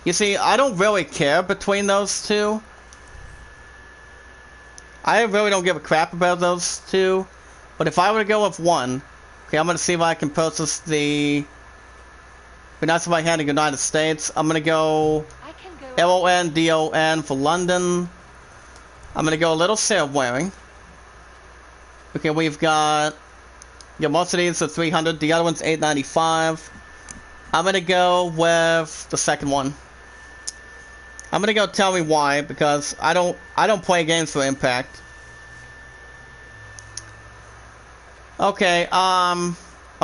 S1: You see, I don't really care between those two. I really don't give a crap about those two. But if I were to go with one, okay, I'm gonna see if I can purchase the. But that's if I had in the United States. I'm gonna go LONDON for London. I'm gonna go a little sail wearing. Okay, we've got. Yeah, most of these are 300. The other one's 895. I'm gonna go with the second one. I'm gonna go Tell Me Why because I don't play games for impact. Okay, I'll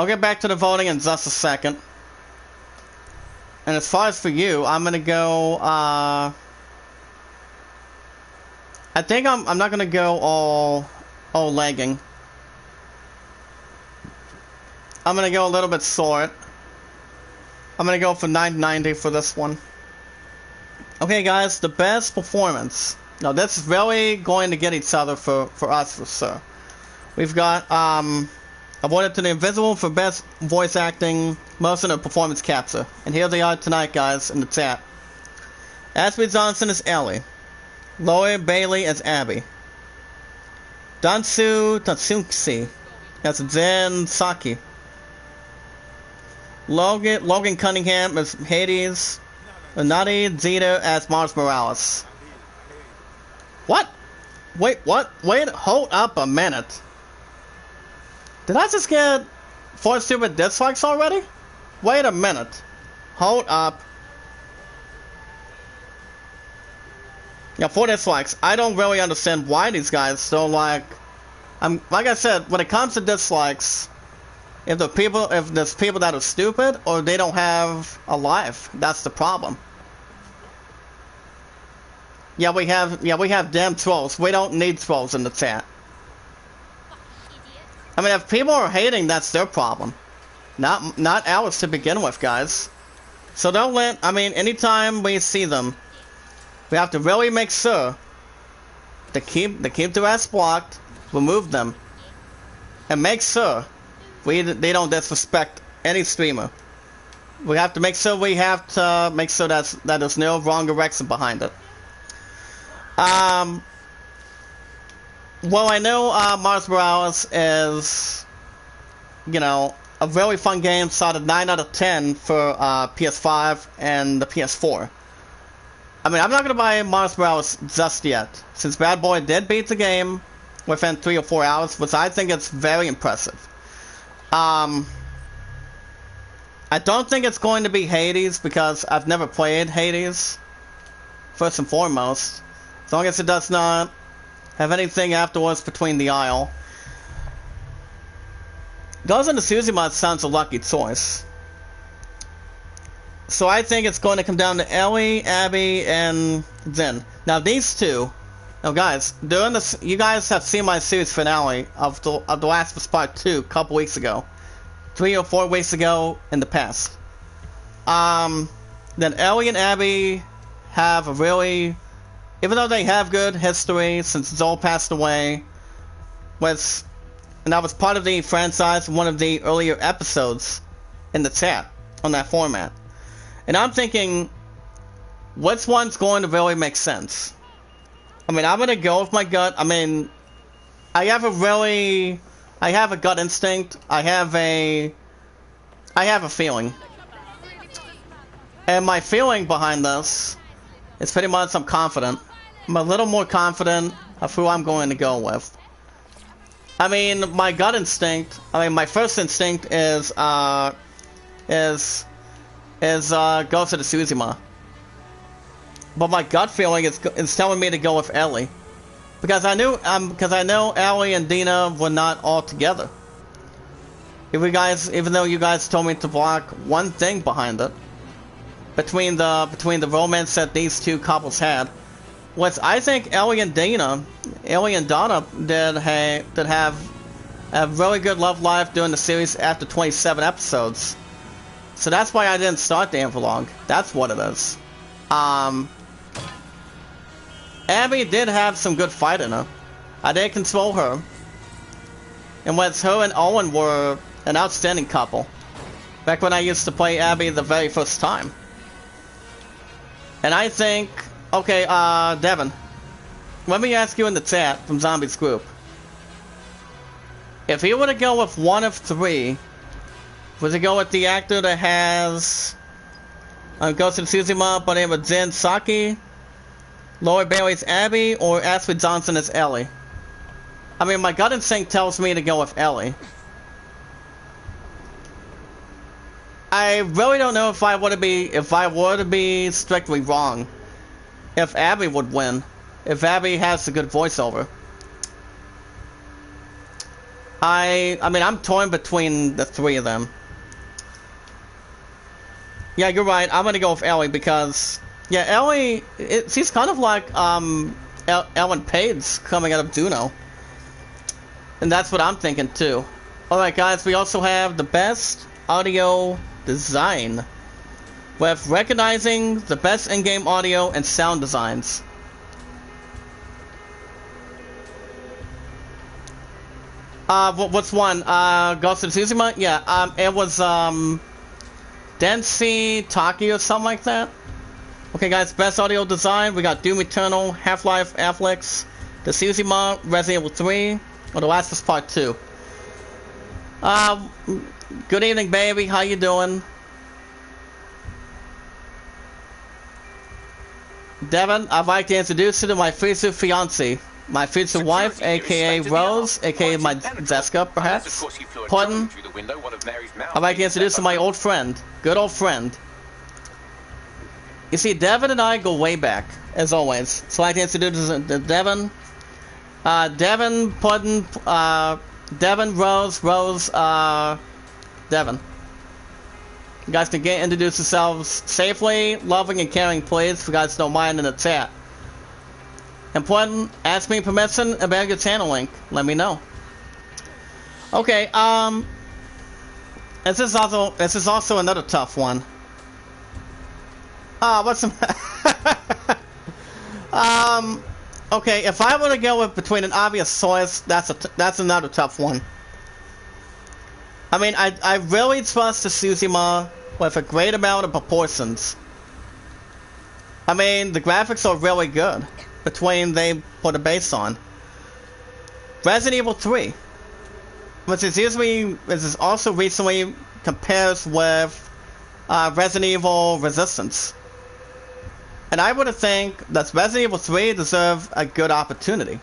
S1: get back to the voting in just a second. And as far as for you, I'm gonna go. I think I'm not gonna go all legging. I'm gonna go a little bit short. I'm gonna go for 990 for this one. Okay, guys, the best performance. Now, this is really going to get each other for us, for sure. We've got awarded to the Invisible for best voice acting, motion, and performance capture. And here they are tonight, guys, in the chat. Ashley Johnson as Ellie. Laura Bailey as Abby. Dansu Tatsuki as Zen Saki. Logan Cunningham as Hades. Nadi Zeta as Mars Morales. What? Wait, what? Wait, hold up a minute. Did I just get 4 stupid dislikes already? Wait a minute. Hold up. Yeah, 4 dislikes. I don't really understand why these guys don't like. Like I said, when it comes to dislikes, if there's people that are stupid or they don't have a life, that's the problem. Yeah, we have damn trolls. We don't need trolls in the chat. I mean, if people are hating, that's their problem. Not ours to begin with, guys. So don't let, I mean, anytime we see them, we have to really make sure to keep their ass blocked, remove them, and make sure they don't disrespect any streamer. We have to make sure that there's no wrong direction behind it. Well, I know Mars Morales is, you know, a really fun game, started 9 out of 10 for PS5 and the PS4. I mean, I'm not going to buy Mars Morales just yet, since Bad Boy did beat the game within 3 or 4 hours, which I think is very impressive. I don't think it's going to be Hades, because I've never played Hades, first and foremost. As long as it does not have anything afterwards between the aisle. Ghost in Tsushima sounds a lucky choice. So I think it's going to come down to Ellie, Abby, and Zen. Now these two, now guys, during this, you guys have seen my series finale of the Last of Us Part 2 a couple weeks ago. 3 or 4 weeks ago in the past. Then Ellie and Abby have a really, even though they have good history since Joel passed away, which and that was part of the franchise, one of the earlier episodes in the chat on that format. And I'm thinking, which one's going to really make sense? I mean, I'm gonna go with my gut. I mean, I have a gut instinct. I have a feeling. And my feeling behind this is pretty much I'm confident. I'm a little more confident of who I'm going to go with. I mean, my gut instinct, my first instinct is Ghost of Tsushima. But my gut feeling is telling me to go with Ellie. Because I know Ellie and Dina were not all together. Even though you guys told me to block one thing behind it, between the romance that these two couples had, which I think Ellie and Dana did have a really good love life during the series after 27 episodes. So that's why I didn't start the epilogue. That's what it is. Abby did have some good fight in her. I did console her. And once her and Owen were an outstanding couple. Back when I used to play Abby the very first time. And I think... Okay, Devin. Let me ask you in the chat from Zombie's group. If you were to go with one of three, would you go with the actor that has... Ghost of Tsushima, but it was Jen Psaki, Laura Bailey's Abby, or Ashley Johnson as Ellie? I mean, my gut instinct tells me to go with Ellie. I really don't know if I were to be strictly wrong, if Abby would win, if Abby has a good voiceover. I mean, I'm torn between the three of them. Yeah, you're right. I'm gonna go with Ellie because, yeah, Ellie, she's kind of like Ellen Page coming out of Juno, and that's what I'm thinking too. All right, guys, we also have the best audio design, with recognizing the best in-game audio and sound designs. What's one? Ghost of Tsushima? Yeah, it was Densey Taki or something like that. Okay, guys, best audio design. We got Doom Eternal, Half-Life, Alyx, The Tsushima, Resident Evil 3, or The Last of Us Part 2. Good evening, baby. How you doing? Devin, I'd like to introduce you to my future fiancée. My future wife, aka Rose, aka my Zeska, perhaps. Pardon? I'd like to introduce you to my old friend. Good old friend. You see, Devin and I go way back, as always. So I'd like to introduce Devin. Devin, Pardon, Devin, Rose, Devin. You guys can introduce yourselves safely, loving, and caring, please, if you guys don't mind in the chat. Important, ask me permission about your channel link. Let me know. Okay, this is also another tough one. What's the okay, if I were to go with between an obvious choice, that's another tough one. I mean, I really trust the Tsushima with a great amount of proportions. I mean, the graphics are really good between they put a base on. Resident Evil 3, which is also recently compares with Resident Evil Resistance. And I would think that Resident Evil 3 deserves a good opportunity,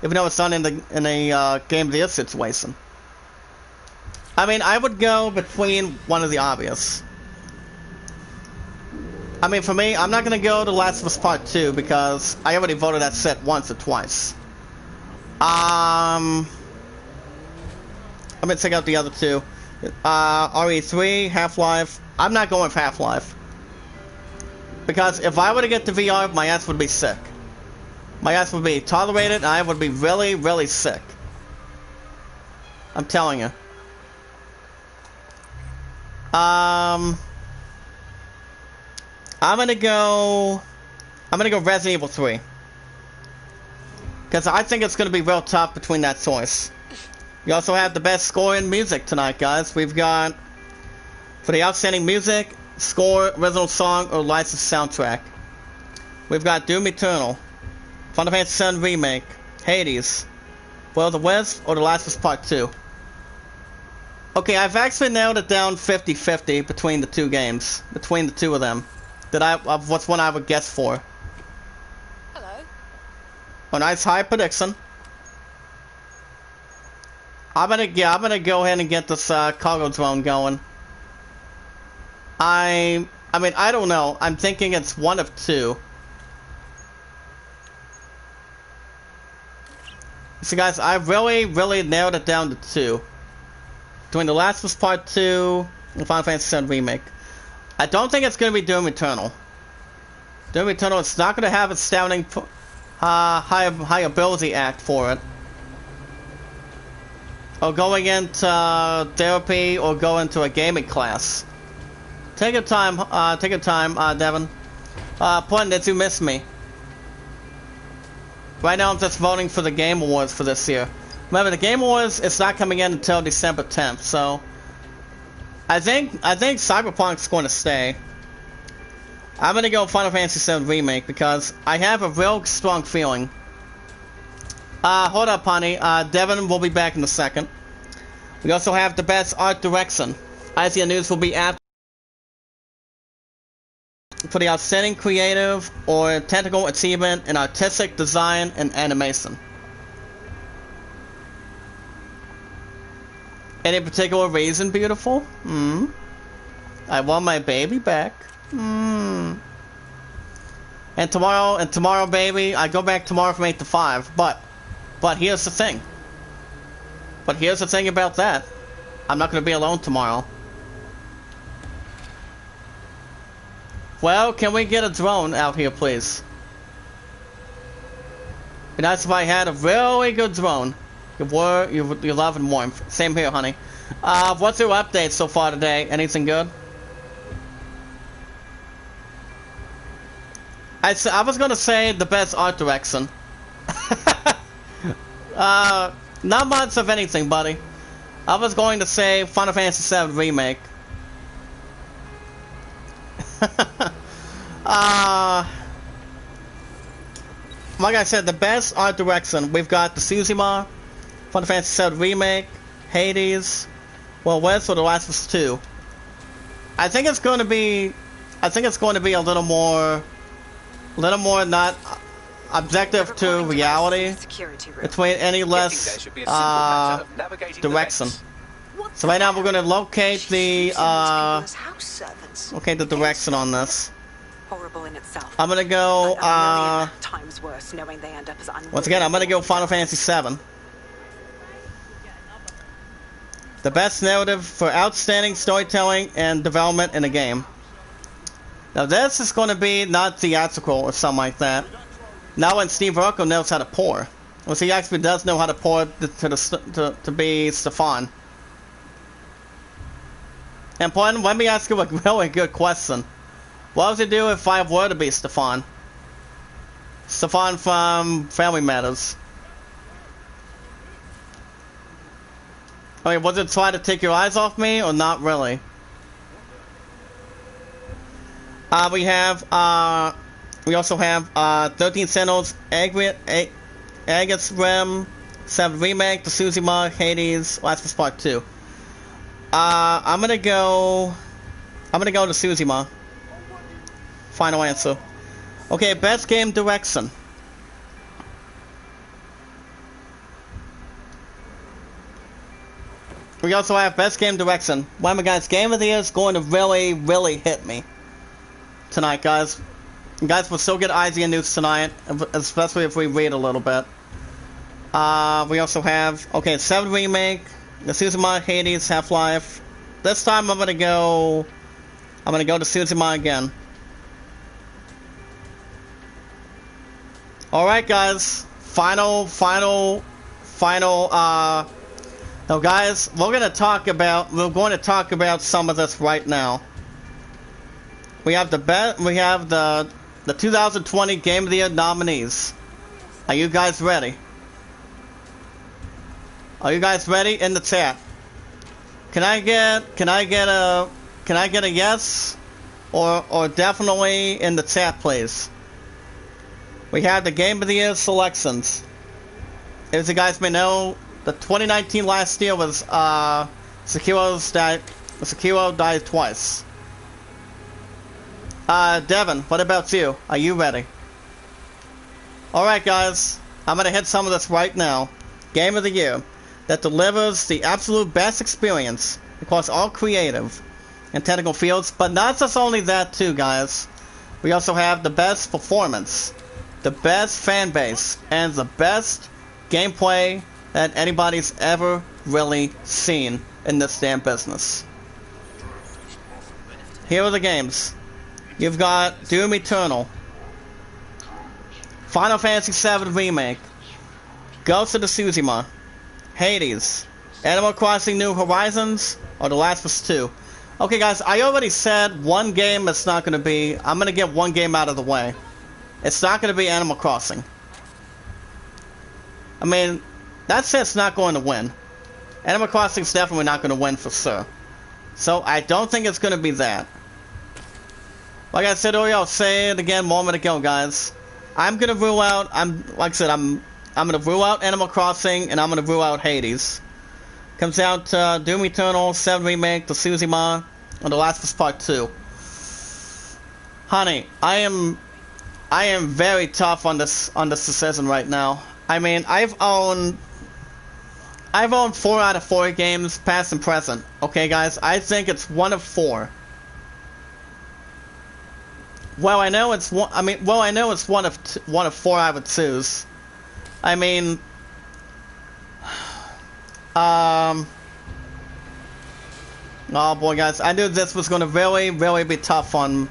S1: even though it's not in a Game of the Year situation. I mean, I would go between one of the obvious. I mean, for me, I'm not going to go to Last of Us Part 2 because I already voted that set once or twice. I'm going to check out the other two. RE3, Half-Life. I'm not going with Half-Life. Because if I were to get the VR, my ass would be sick. My ass would be tolerated and I would be really, really sick. I'm telling you. I'm gonna go Resident Evil 3. Because I think it's gonna be real tough between that choice. We also have the best score in music tonight, guys. We've got, for the outstanding music, score, original song, or licensed soundtrack, we've got Doom Eternal, Final Fantasy VII Remake, Hades, Will of the Wisp, or The Last of Us Part 2. Okay, I've actually nailed it down 50-50 between the two games, between the two of them. What's one I would guess for.
S4: Hello.
S1: A nice high prediction. I'm gonna go ahead and get this cargo drone going. I mean, I don't know. I'm thinking it's one of two. So guys, I really nailed it down to two. Between The Last of Us Part 2 and Final Fantasy VII Remake. I don't think it's going to be Doom Eternal. Doom Eternal is not going to have astounding high ability act for it. Or going into therapy or go into a gaming class. Take your time, Devin. Point, did you miss me? Right now I'm just voting for the Game Awards for this year. Remember, the Game Awards is not coming in until December 10th, so I think Cyberpunk's going to stay. I'm gonna go Final Fantasy VII Remake because I have a real strong feeling. Hold up, honey. Devin will be back in a second. We also have the best art direction. ICN News will be after for the outstanding creative or technical achievement in artistic design and animation. Any particular reason, beautiful? I want my baby back. And tomorrow, baby, I go back tomorrow from 8 to 5. But here's the thing. But here's the thing about that. I'm not going to be alone tomorrow. Well, can we get a drone out here, please? Be nice if I had a really good drone. Your love and warmth. Same here, honey. What's your update so far today? Anything good? I was gonna say the best art direction. Not much of anything, buddy. I was going to say Final Fantasy VII Remake. Like I said, the best art direction. We've got the Tsushima, Final Fantasy VII Remake, Hades, well, West or The Last of Us 2. I think it's going to be a little more not objective to reality between any less direction. So right now we're going to locate the direction on this.
S4: Horrible in itself.
S1: I'm going to go
S4: times worse knowing they end up as
S1: once again, I'm going to go Final Fantasy VII. The best narrative for outstanding storytelling and development in a game. Now this is going to be not theatrical or something like that. Now when Steve Urkel knows how to pour. Well, he actually does know how to pour to be Stefan. And Point, let me ask you a really good question. What would you do if I were to be Stefan? Stefan from Family Matters. I mean, was it try to take your eyes off me, or not really? We also have 13 Sentinels, Agate's Rim, 7 Remake, the Tsushima, Hades, Last of Us Part 2. I'm gonna go to Tsushima. Final answer. Okay, best game direction. We also have best game direction. One of my guys, game of the year is going to really hit me tonight, guys. You guys will still get IGN news tonight, especially if we read a little bit. We also have 7 Remake, the Tsushima, Hades, Half-Life. This time I'm gonna go to Tsushima again. Alright, guys. Final. Now, guys, we're going to talk about some of this right now. We have the 2020 Game of the Year nominees. Are you guys ready? Are you guys ready? In the chat. Can I get a yes or definitely in the chat, please? We have the Game of the Year selections. As you guys may know, the 2019 last year was Sekiro died twice. Devin, what about you? Are you ready? Alright guys, I'm gonna hit some of this right now. Game of the Year that delivers the absolute best experience across all creative and technical fields, but not just only that too, guys. We also have the best performance, the best fan base, and the best gameplay that anybody's ever really seen in this damn business. Here are the games. You've got Doom Eternal, Final Fantasy VII Remake, Ghost of Tsushima, Hades, Animal Crossing New Horizons, or The Last of Us 2. Okay guys, I already said one game it's not going to be. I'm going to get one game out of the way. It's not going to be Animal Crossing. I mean, that said, it's not going to win. Animal Crossing's definitely not going to win for sure. So I don't think it's going to be that. Like I said earlier, I'll say it again a moment ago, guys. I'm going to rule out, I'm going to rule out Animal Crossing, and I'm going to rule out Hades. Comes down to Doom Eternal, 7 Remake, The Tsushima, and The Last of Us Part 2. Honey, I am very tough on this decision right now. I mean, I've owned 4 out of 4 games, past and present. Okay, guys, I think it's 1 of 4. Well, I know it's one. I mean, well, I know it's one of 4 I would choose. I mean, oh boy, guys, I knew this was going to really, really be tough on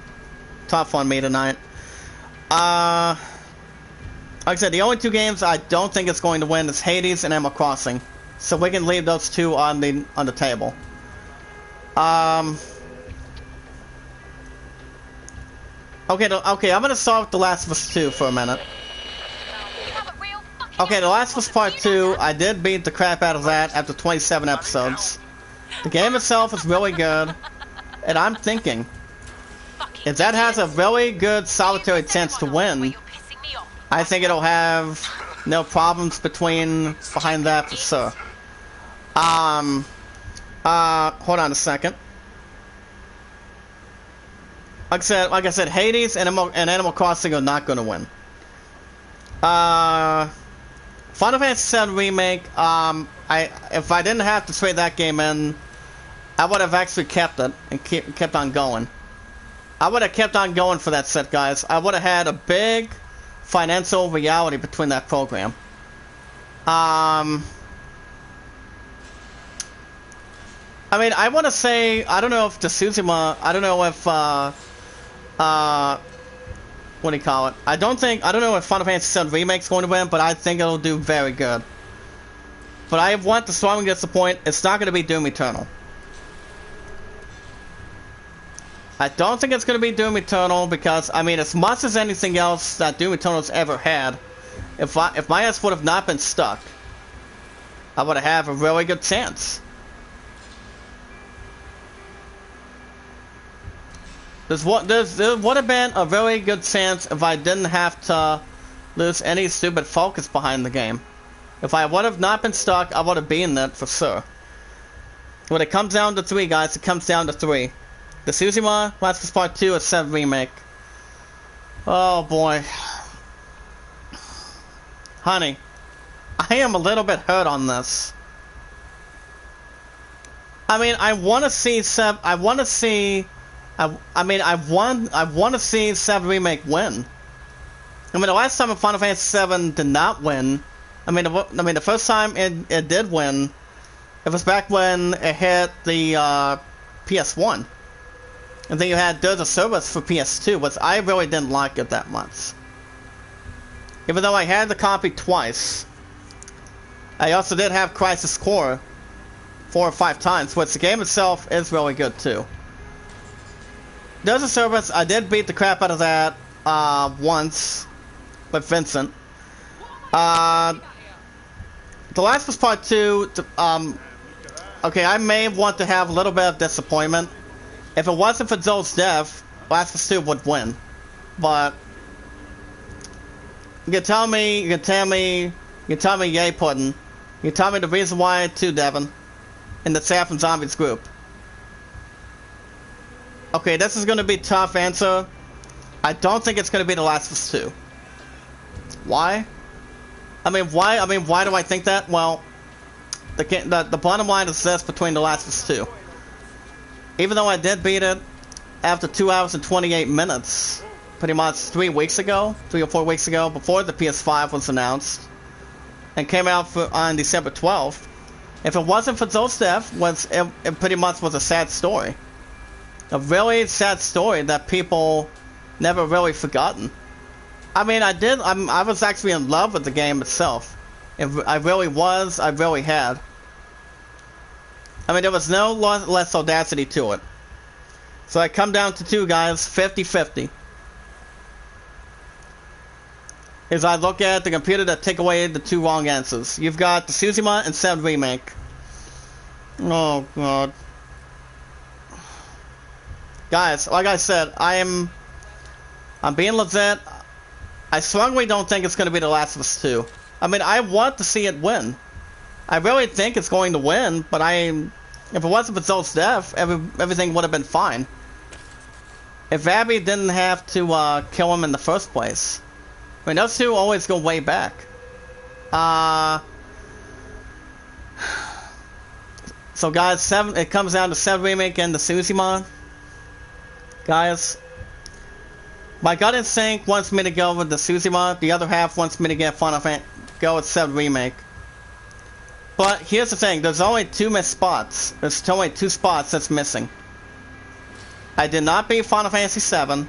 S1: me tonight. Like I said, the only 2 games I don't think it's going to win is Hades and Animal Crossing, so we can leave those 2 on the table. Okay, I'm gonna start with The Last of Us 2 for a minute. Okay, The Last of Us Part 2, I did beat the crap out of that after 27 episodes. The game itself is really good, and I'm thinking, if that has a really good solitary chance to win, I think it'll have no problems behind that for sure. Hold on a second. Like I said, Hades and Animal Crossing are not going to win. Final Fantasy VII Remake, if I didn't have to trade that game in, I would have actually kept it and kept on going. I would have kept on going for that set, guys. I would have had a big financial reality between that program. I mean, I want to say, I don't know if Tsushima, I don't know if, what do you call it? I don't know if Final Fantasy VII Remake's going to win, but I think it'll do very good. But I want to strongly disappoint, it's not going to be Doom Eternal. I don't think it's going to be Doom Eternal because, I mean, as much as anything else that Doom Eternal's ever had, if my ass would have not been stuck, I would have a really good chance. There would have been a very good chance if I didn't have to lose any stupid focus behind the game. If I would have not been stuck, I would have been that for sure. When it comes down to 3, guys, it comes down to 3. The Tsushima, Last of Us Part 2, or 7 Remake. Oh boy. Honey, I am a little bit hurt on this. I mean, I want to see 7 Remake win. I mean, the last time Final Fantasy VII did not win, I mean, the first time it did win, it was back when it hit the PS1. And then you had There's a Service for PS2, which I really didn't like it that much. Even though I had the copy twice, I also did have Crisis Core 4 or 5 times, which the game itself is really good too. There's a Service, I did beat the crap out of that once with Vincent. The Last of Us Part 2, okay, I may want to have a little bit of disappointment. If it wasn't for Joel's death, Last of Us 2 would win. But you can tell me, yay pudding. You can tell me the reason why too, Devin. In the Saff and Zombies group. Okay, this is gonna be a tough answer. I don't think it's gonna be The Last of Us 2. Why? Why do I think that? Well, the bottom line is this between The Last of Us 2. Even though I did beat it after 2 hours and 28 minutes, pretty much 3 or 4 weeks ago, before the PS5 was announced, and came out on December 12th, if it wasn't for Joel's death, it pretty much was a sad story. A really sad story that people never really forgotten. I mean, I was actually in love with the game itself. I really was, I really had. I mean, there was no less audacity to it. So I come down to 2 guys, 50-50. As I look at the computer that take away the 2 wrong answers. You've got the Tsushima and 7 remake. Oh, God. Guys, like I said, I'm being legit. I strongly don't think it's going to be The Last of Us 2. I mean, I want to see it win. I really think it's going to win, but if it wasn't for Joel's death, everything would have been fine. If Abby didn't have to kill him in the first place. I mean, those 2 always go way back. So guys, it comes down to 7 remake and the Tsushima. Guys, my gut instinct wants me to go with the Tsushima. The other half wants me to go with 7 remake. But here's the thing: there's only 2 missed spots. There's only 2 spots that's missing. I did not beat Final Fantasy VII,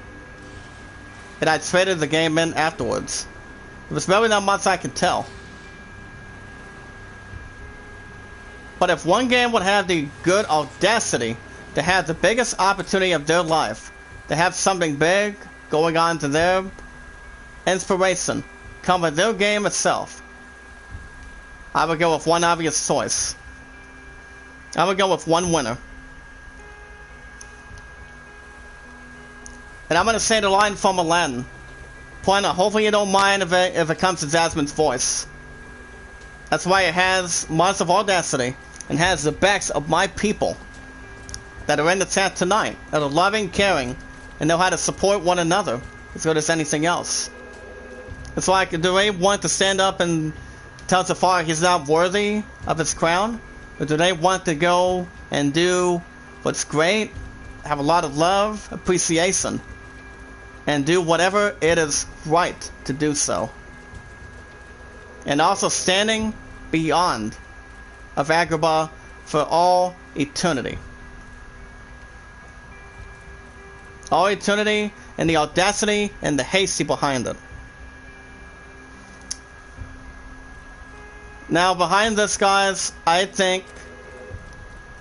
S1: and I traded the game in afterwards. There was really not much I could tell. But if one game would have the good audacity to have the biggest opportunity of their life, to have something big going on to their inspiration come with their game itself, I would go with one obvious choice. I would go with one winner. And I'm going to say the line from Aladdin. Pointer, hopefully you don't mind if it comes to Jasmine's voice. That's why it has months of audacity and has the backs of my people that are in the chat tonight, that are loving, caring, and know how to support one another as good as anything else. It's like, do they want to stand up and tell Zafar he's not worthy of his crown? Or do they want to go and do what's great, have a lot of love, appreciation, and do whatever it is right to do so? And also standing beyond of Agrabah for all eternity. All eternity, and the audacity and the hasty behind it. Now, behind this, guys, I think...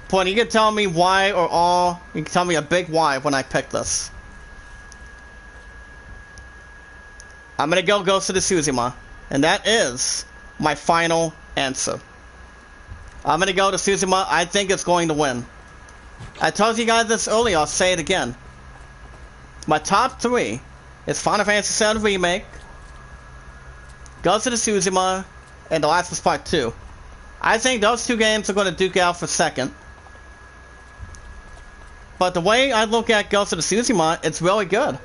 S1: Point, you can tell me why or all. You can tell me a big why when I pick this. I'm gonna go Ghost of Tsushima, and that is my final answer. I'm gonna go to Tsushima. I think it's going to win. I told you guys this earlier, I'll say it again. My top 3 is Final Fantasy VII Remake, Ghost of Tsushima, and The Last of Us Part 2. I think those 2 games are going to duke out for second. But the way I look at Ghost of Tsushima, it's really good.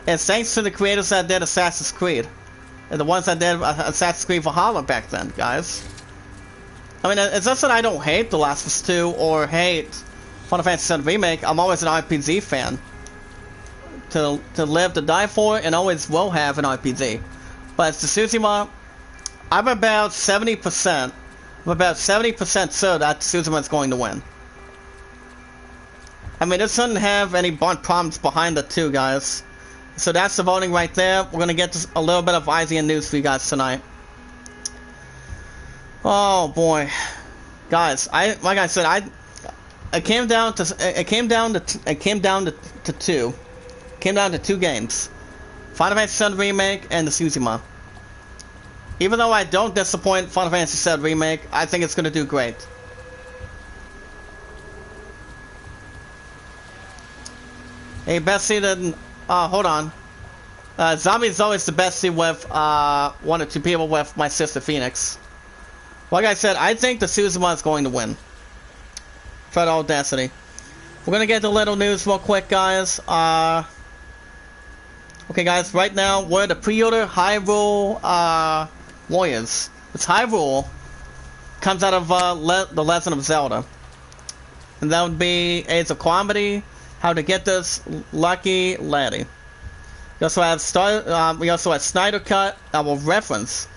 S1: And thanks to the creators that did Assassin's Creed. And the ones that did Assassin's Creed Valhalla back then, guys. I mean, it's not that I don't hate The Last of Us 2 or hate Final Fantasy VII Remake. I'm always an RPG fan. To live, to die for, and always will have an RPG. But it's the Tsushima, I'm about 70%. I'm about 70% sure that Tsushima is going to win. I mean, this doesn't have any problems behind it too, guys. So that's the voting right there. We're gonna get to a little bit of IGN news for you guys tonight. Oh boy, guys! Like I said, it came down to 2. Came down to 2 games: Final Fantasy VII Remake and the Tsushima. Even though I don't disappoint Final Fantasy VII Remake, I think it's going to do great. Hey, best seated. Hold on. Zombie is always the best seed with 1 or 2 people with my sister Phoenix. Like I said, I think the Suzuma is going to win. Fred Audacity. We're gonna get the little news real quick, guys. Okay, guys. Right now, we're the pre-order Hyrule Warriors. It's Hyrule. Comes out of the Legend of Zelda, and that would be Aids of Calamity. How to get this lucky laddie. We also have Snyder Cut that will reference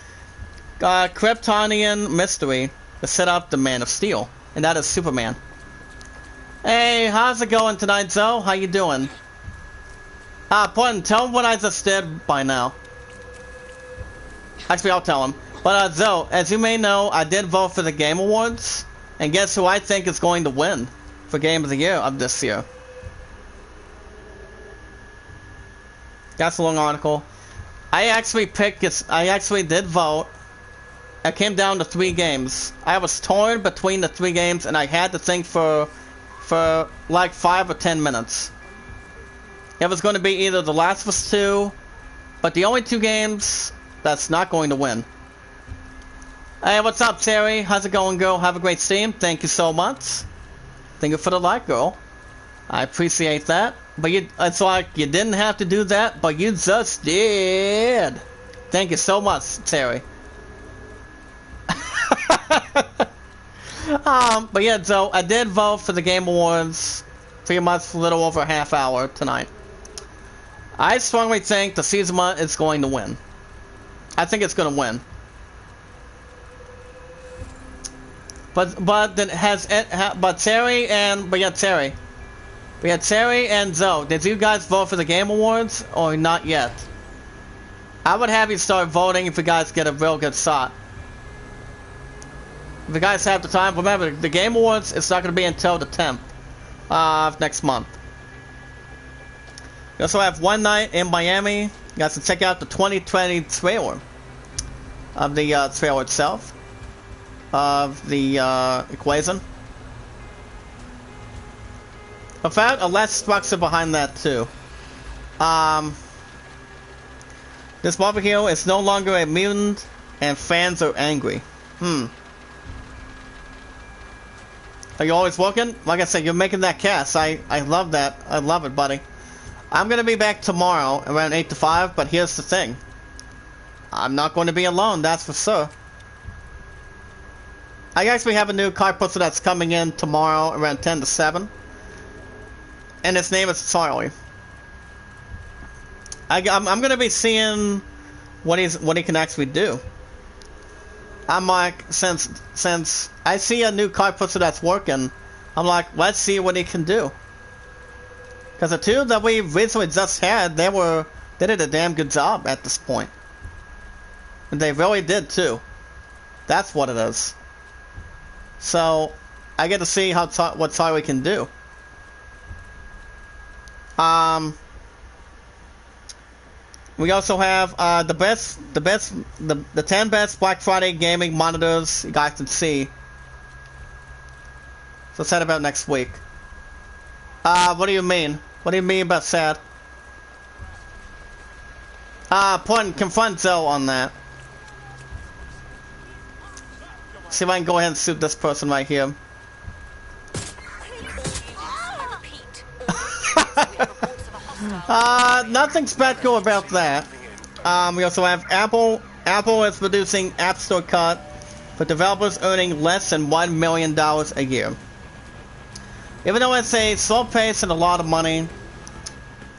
S1: Kryptonian Mystery to set up the Man of Steel, and that is Superman. Hey, how's it going tonight, Zoe? How you doing? Puttin, tell him what I just did by now. Actually, I'll tell him. But Zoe, as you may know, I did vote for the Game Awards, and guess who I think is going to win for Game of the Year of this year? That's a long article. I actually did vote. I came down to 3 games. I was torn between the 3 games, and I had to think for like 5 or 10 minutes. It was going to be either The Last of Us 2, but the only 2 games that's not going to win. Hey, what's up, Terry? How's it going, girl? Have a great stream. Thank you so much. Thank you for the like, girl. I appreciate that. But it's like you didn't have to do that, but you just did. Thank you so much, Terry. But yeah, so I did vote for the Game Awards pretty much a little over a half hour tonight. I strongly think the Suzuma is going to win. I think it's going to win. But Terry and Zoe, did you guys vote for the Game Awards or not yet? I would have you start voting if you guys get a real good shot. If you guys have the time, remember the Game Awards, it's not going to be until the 10th of next month. We also have one night in Miami. You guys can check out the 2020 trailer of the trailer itself of the equation. In fact, a less structure behind that too. This barbecue is no longer a mutant, and fans are angry. Are you always working? Like I said, you're making that cast. I love that. I love it, buddy. I'm gonna be back tomorrow around 8 to 5, but here's the thing. I'm not going to be alone, that's for sure. I actually have a new card poster that's coming in tomorrow around 10 to 7. And his name is Charlie. I'm gonna be seeing what he can actually do. I'm like, since I see a new card poster that's working, I'm like, let's see what he can do. Because the 2 that we recently just had, they did a damn good job at this point. And they really did too. That's what it is. So I get to see what Charlie can do. We also have the 10 best Black Friday gaming monitors you guys can see. So sad about next week. What do you mean? What do you mean about sad? Confront Zoe on that. See if I can go ahead and shoot this person right here. Nothing special about that. We also have Apple. Apple is producing App Store cut for developers earning less than $1 million a year. Even though it's a slow pace and a lot of money,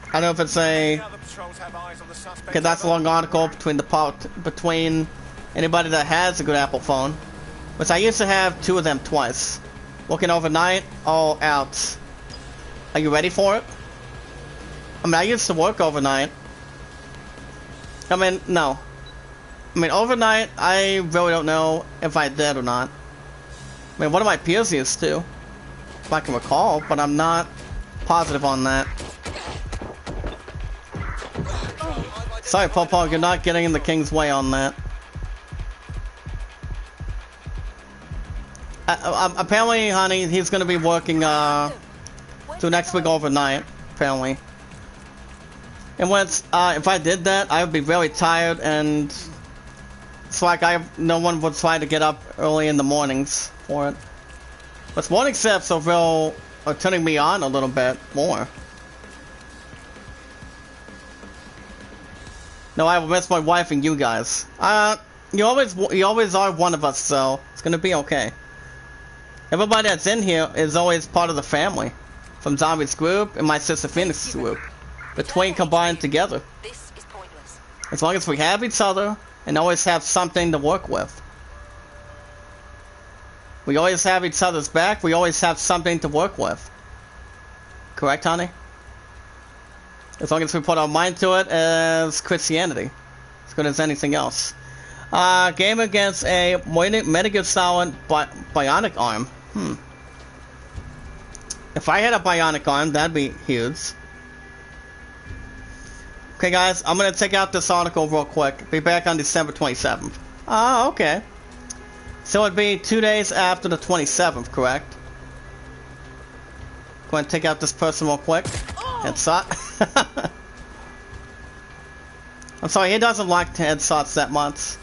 S1: I don't know if it's a... Okay, that's a long article between anybody that has a good Apple phone. Which I used to have 2 of them twice. Working overnight, all out. Are you ready for it? I mean, I used to work overnight. I mean, no. I mean, overnight, I really don't know if I did or not. I mean, one of my peers used to, if I can recall, but I'm not positive on that. Sorry, Popo, you're not getting in the king's way on that. apparently, honey, he's gonna be working to next week overnight. Apparently, and once if I did that, I would be very tired, and it's like no one would try to get up early in the mornings for it. But morning shifts are turning me on a little bit more. No, I will miss my wife and you guys. You always are one of us, so it's gonna be okay. Everybody that's in here is always part of the family. From Zombie's group and my sister Phoenix's group. The twain combined together.
S4: This is pointless.
S1: As long as we have each other and always have something to work with. We always have each other's back, we always have something to work with. Correct, honey? As long as we put our mind to it as Christianity. As good as anything else. Game against a Metal Gear Solid bionic arm. If I had a bionic arm, that'd be huge. Okay, guys, I'm gonna take out this article real quick. Be back on December 27th. Ah, okay. So it'd be 2 days after the 27th, correct? Go ahead and take out this person real quick. Headshot. I'm sorry, he doesn't like headshots that much.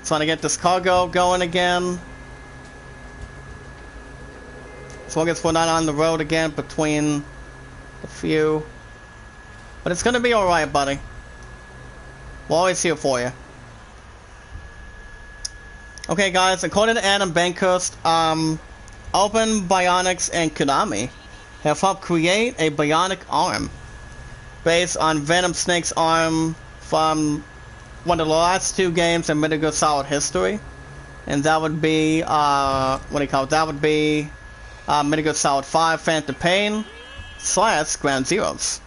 S1: Trying to get this cargo going again. As long as we're not on the road again between the few. But it's gonna be alright, buddy. We're always here for you. Okay, guys, according to Adam Bankhurst, Open Bionics and Konami have helped create a bionic arm based on Venom Snake's arm from one of the last 2 games in Metal Gear Solid history, and that would be what do you call it? That would be Metal Gear Solid 5 Phantom Pain / Ground Zeroes.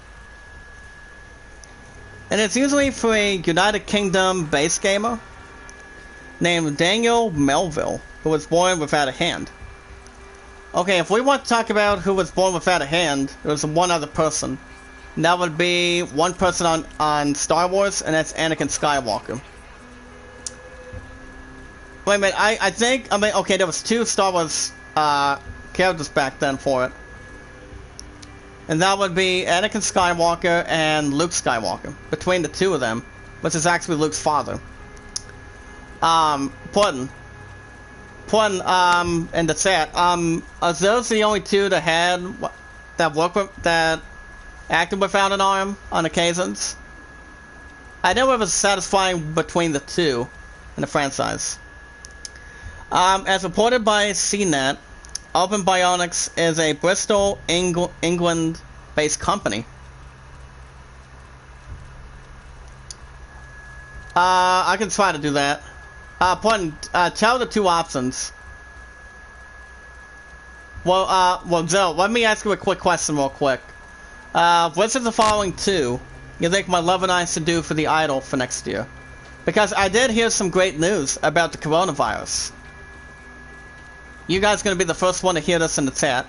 S1: And it's usually for a United Kingdom base gamer named Daniel Melville, who was born without a hand. Okay, if we want to talk about who was born without a hand, there was one other person. And that would be one person on Star Wars, and that's Anakin Skywalker. Wait a minute, I mean, okay, there was 2 Star Wars characters back then for it. And that would be Anakin Skywalker and Luke Skywalker. Between the 2 of them, which is actually Luke's father. Puddin, in the chat, are those the only 2 that acted without an arm on occasions? I know it was satisfying between the 2 in the franchise. As reported by CNET, Open Bionics is a Bristol, England-based company. I can try to do that. Tell the 2 options. Well, Joe, let me ask you a quick question real quick. Which of the following 2 you think my love and I should do for the Idol for next year? Because I did hear some great news about the coronavirus. You guys are going to be the first one to hear this in the chat.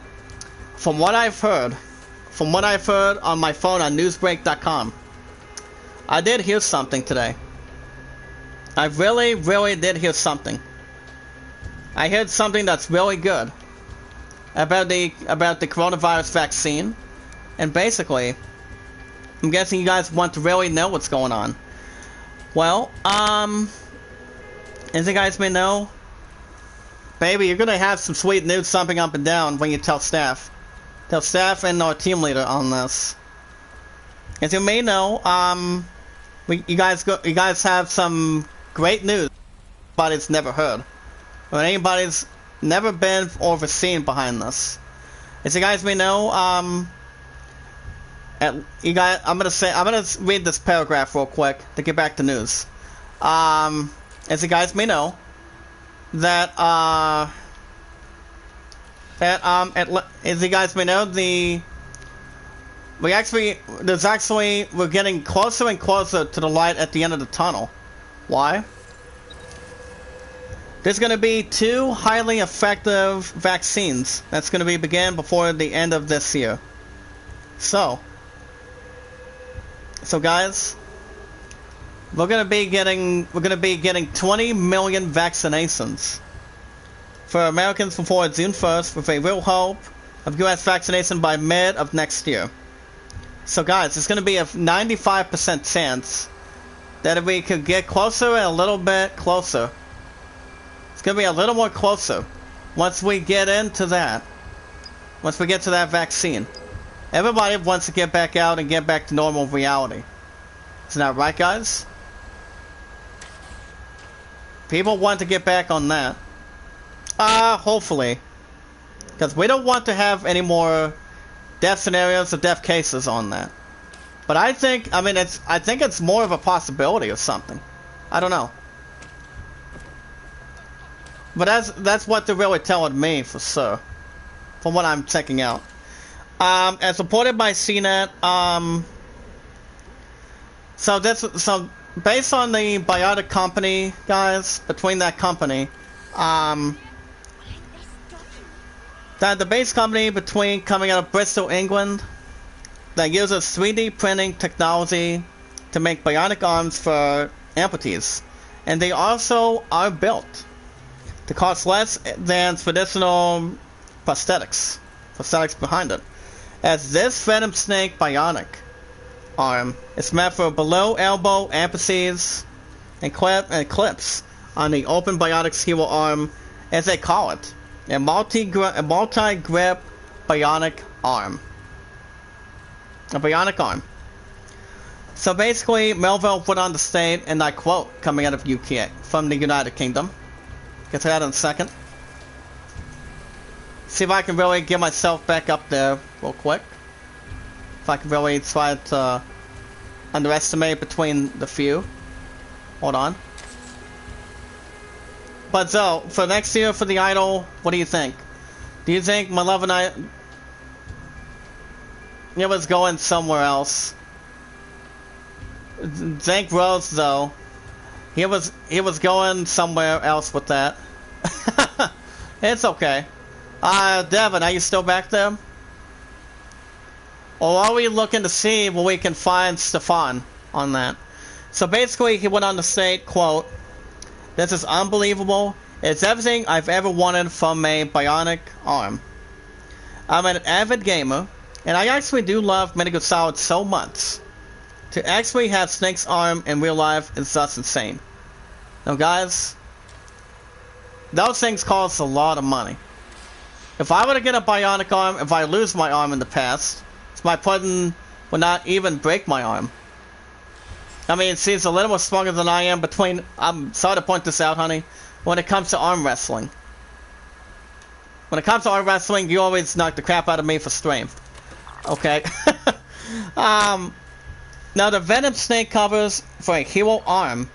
S1: From what I've heard on my phone on newsbreak.com, I did hear something today. I really, really did hear something. I heard something that's really good about the coronavirus vaccine. And basically, I'm guessing you guys want to really know what's going on. Well, as you guys may know, baby, you're gonna have some sweet news jumping up and down when you tell staff. Tell staff and our team leader on this. As you may know, you guys have some great news anybody's never heard, or anybody's never been or seen behind this. As you guys may know, I'm gonna read this paragraph real quick to get back to news. As you guys may know, as you guys may know, we're getting closer and closer to the light at the end of the tunnel. Why? There's going to be 2 highly effective vaccines that's going to be began before the end of this year. So guys, we're going to be getting 20 million vaccinations for Americans before June 1st with a real hope of U.S. vaccination by mid of next year. So guys, it's going to be a 95% chance that if we could get closer and a little bit closer, it's going to be a little more closer once we get into that. Once we get to that vaccine. Everybody wants to get back out and get back to normal reality. Isn't that right, guys? People want to get back on that. Hopefully. Because we don't want to have any more death scenarios or death cases on that. But I think it's more of a possibility or something. I don't know. But that's what they're really telling me for sure. From what I'm checking out. And supported by CNET, so based on the biotic company, guys, between that company, that the base company between coming out of Bristol, England, that uses 3D printing technology to make bionic arms for amputees. And they also are built to cost less than traditional prosthetics behind it. As this Venom Snake bionic arm is meant for below elbow amputees and clips on the open bionic hero arm, as they call it, a multi-grip bionic arm. A bionic arm. So basically, Melville put on the state, and I quote, coming out of UK, from the United Kingdom. Get to that in a second. See if I can really get myself back up there real quick. If I can really try to underestimate between the few. Hold on. But so, for next year for the Idol, what do you think? Do you think my love and I... It was going somewhere else. Thank Rose, though. He was going somewhere else with that. It's okay. Devin, are you still back there? Or are we looking to see where we can find Stefan on that? So basically, he went on to say, quote, "This is unbelievable. It's everything I've ever wanted from a bionic arm. I'm an avid gamer, and I actually do love Metal Gear Solid so much. To actually have Snake's arm in real life is just insane." Now guys, those things cost a lot of money. If I were to get a bionic arm, if I lose my arm in the past, my pudding would not even break my arm. I mean, see, it's a little more stronger than I am between... I'm sorry to point this out, honey. When it comes to arm wrestling. When it comes to arm wrestling, you always knock the crap out of me for strength. Okay? Now, the Venom Snake covers for a hero arm.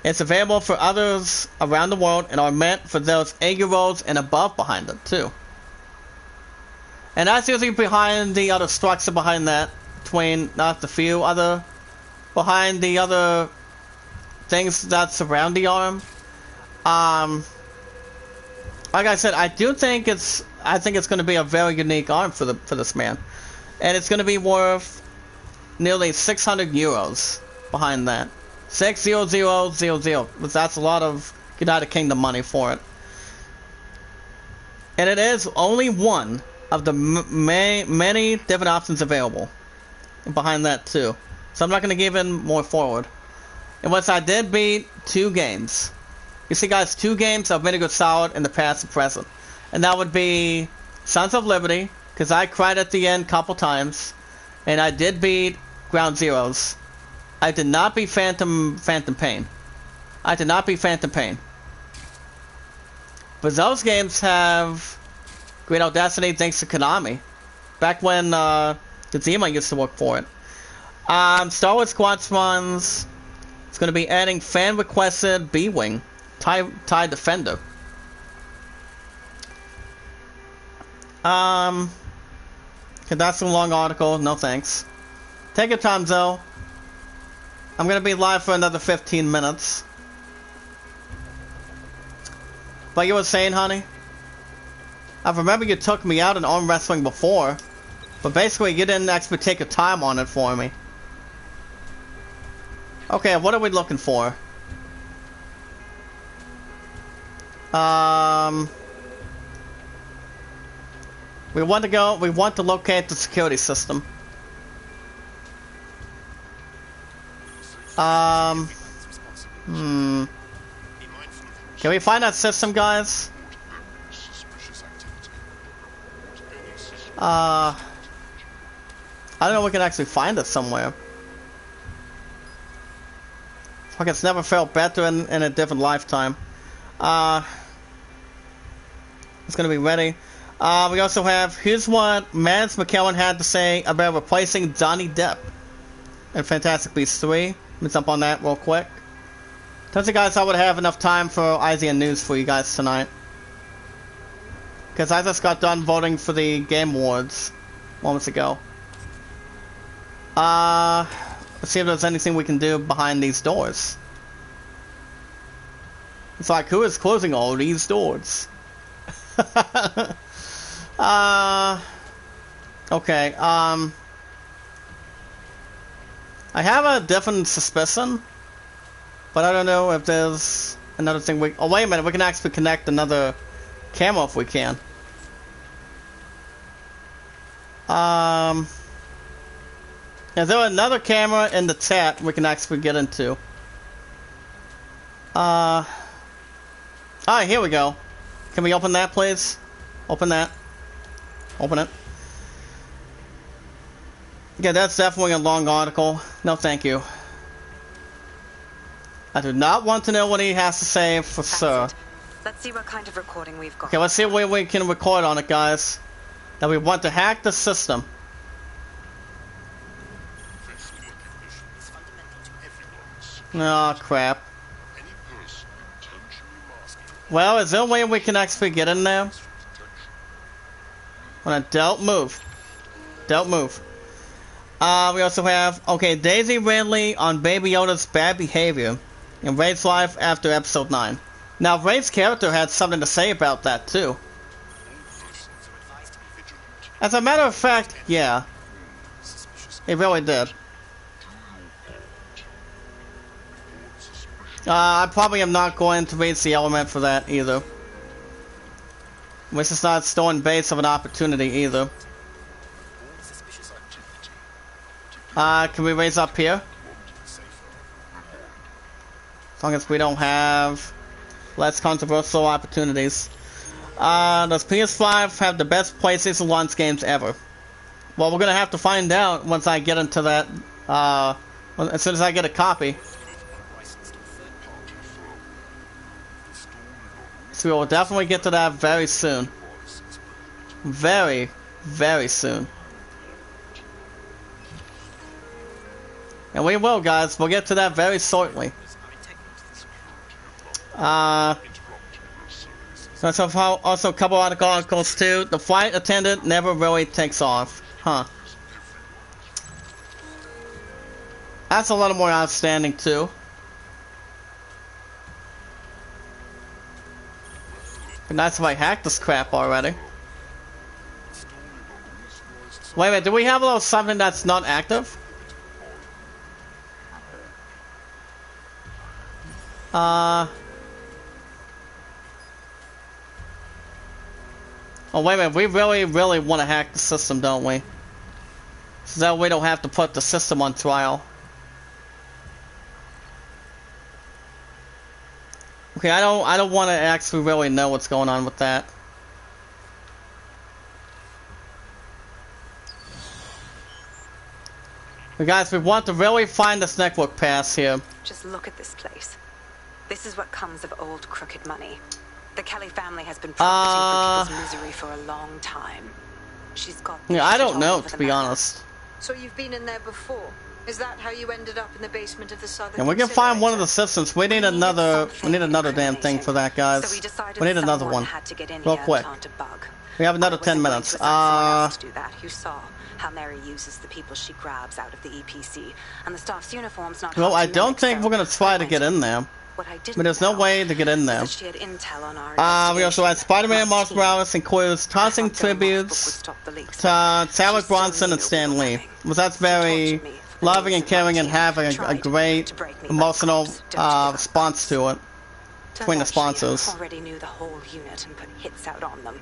S1: It's available for others around the world and are meant for those 8-year-olds and above behind it, too. And that's usually behind the other structure behind that, between not the few other, behind the other things that surround the arm. Like I said, I think it's going to be a very unique arm for this man, and it's going to be worth nearly 600 euros behind that. 60000. That's a lot of United Kingdom money for it, and it is only one of the many different options available behind that too. So I'm not going to give in more forward. And once I did beat 2 games. You see guys, 2 games of Metal Gear Solid in the past and present. And that would be Sons of Liberty, because I cried at the end a couple times. And I did beat Ground Zeroes. I did not beat Phantom Pain. I did not beat Phantom Pain. But those games have Great Old Destiny thanks to Konami. Back when Kojima used to work for it. Star Wars Squadrons. It's going to be adding fan-requested B-Wing TIE Defender. Okay, that's a long article. No thanks. Take your time, though. I'm going to be live for another 15 minutes. But you were saying, honey? I remember you took me out in arm wrestling before. But basically, you didn't actually take your time on it for me. Okay, what are we looking for? We want to go. We want to locate the security system. Can we find that system, guys? I don't know if we can actually find it somewhere. Fuck, it's never felt better in a different lifetime. It's gonna be ready. We also have, here's what Mads McKellen had to say about replacing Johnny Depp in Fantastic Beasts 3. Let me jump on that real quick. Don't you guys I would have enough time for IGN News for you guys tonight. Because I just got done voting for the Game Awards moments ago. Let's see if there's anything we can do behind these doors. It's like, who is closing all these doors? Okay, I have a different suspicion, but I don't know if there's another thing we... Oh, wait a minute, we can actually connect another camera if we can. Is there another camera in the chat we can actually get into? Alright, here we go. Can we open that, please? Open that. Open it. Yeah, that's definitely a long article. No, thank you. I do not want to know what he has to say for sure.
S4: Let's see what kind of recording we've got.
S1: Okay, let's see what we can record on it, guys. That we want to hack the system. Oh, crap. Well, is there a way we can actually get in there? Don't move. Don't move. We also have, okay, Daisy Ridley on Baby Yoda's bad behavior in Ray's life after episode 9. Now, Ray's character had something to say about that, too. As a matter of fact, yeah. It really did. I probably am not going to raise the element for that, either. Which is not stolen base of an opportunity, either. Can we raise up here? As long as we don't have less controversial opportunities. Does PS5 have the best PlayStation launch games ever? Well, we're gonna have to find out once I get into that, as soon as I get a copy. So we will definitely get to that very soon. Very, very soon. And we will, guys. We'll get to that very shortly. There's also a couple articles too. The flight attendant never really takes off. Huh. That's a little more outstanding too. Be nice if I hacked this crap already. Wait a minute, do we have a little something that's not active? Oh, wait a minute, we really want to hack the system, don't we? So that we don't have to put the system on trial. Okay, I don't want to actually really know what's going on with that. But guys, we want to really find this network pass here.
S4: Just look at this place. This is what comes of old crooked money. The Kelly family has been profiting from people's misery for a long time. She's got...
S1: Yeah, I don't know, to be honest.
S5: So you've been in there before? Is that how you ended up in the basement of the Southern...
S1: And we can find one of the systems. We need another damn thing for that, guys.
S4: So
S1: we need another one.
S4: Had to get in
S1: real quick. We have another 10 minutes.
S4: To do that. You saw how Mary uses the people she grabs out of the EPC, and the staff's uniforms not...
S1: Well, I don't think we're gonna try to get in there. But there's no way to get in there. We also had Spider-Man, Miles Morales includes tossing tributes to Alec Bronson and Stan Lee. Well, that's very loving and caring and having a great emotional response to it between the sponsors.
S4: Already knew the whole unit and put hits out on them.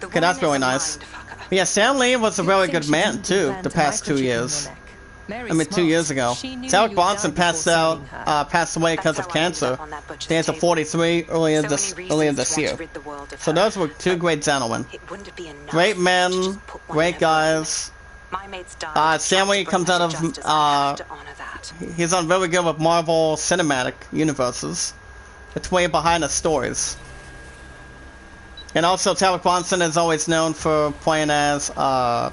S4: The
S1: Okay, that's
S4: woman
S1: really
S4: is a
S1: nice.
S4: mindfucker.
S1: But yeah, Stan Lee was a
S6: You'd
S1: really
S6: think
S1: good
S6: she
S1: man
S6: didn't
S1: too.
S6: plan
S1: The
S6: to
S1: past 2
S6: microchip
S1: years.
S6: your neck. Mary's
S1: I mean, 2
S6: smart.
S1: years ago.
S6: She knew
S1: Alec
S6: you'd
S1: Bronson
S6: die before saving her.
S1: passed away because
S4: That's
S1: of
S4: how I ended
S1: cancer.
S4: up on that butcher's
S1: At the age of
S4: table.
S1: 43 earlier
S4: So
S1: this
S4: many reasons to want
S1: year.
S4: to rid the world of
S1: So
S4: her,
S1: those were two
S4: but
S1: great gentlemen.
S4: it wouldn't be enough
S1: Great
S4: to
S1: men,
S4: just put one in
S1: great
S4: her brain.
S1: guys.
S4: My mate's died.
S1: Stan Lee
S4: trying to bring
S1: comes
S4: her
S1: out
S4: to
S1: of,
S4: justice. I have to honor that.
S1: He's on very good with Marvel Cinematic Universes. It's way behind the stories. And also, Alec Bronson is always known for playing as, what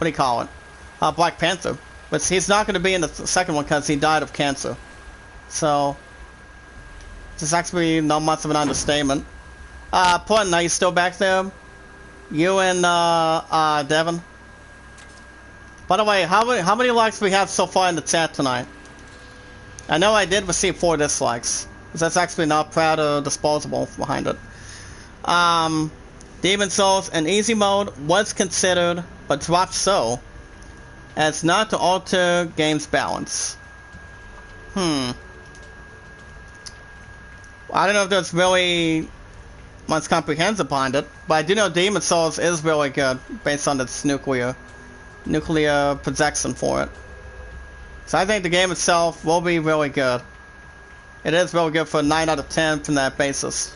S1: do you call it? Black Panther. But he's not going to be in the second one because he died of cancer. So, this is actually not much of an understatement. Portland, are you still back there? You and, Devin? By the way, how many likes we have so far in the chat tonight? I know I did receive 4 dislikes. Because that's actually not proud or disposable behind it. Demon Souls in easy mode was considered, but dropped so as not to alter game's balance. I don't know if there's really much comprehensive behind it, but I do know Demon Souls is really good based on its nuclear projection for it. So I think the game itself will be really good. It is really good for a 9 out of 10 from that basis.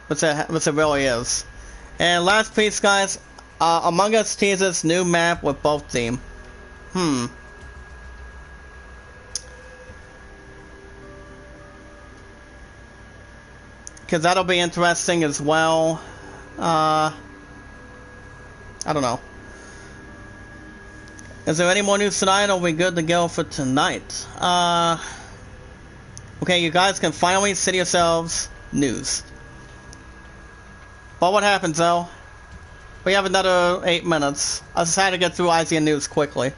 S1: Which it really is. And last piece, guys. Among Us teases new map with both theme. Because that'll be interesting as well. I don't know. Is there any more news tonight, or are we good to go for tonight? Okay, you guys can finally sit yourselves news. But what happens though? We have another 8 minutes. I decided to get through IGN news quickly.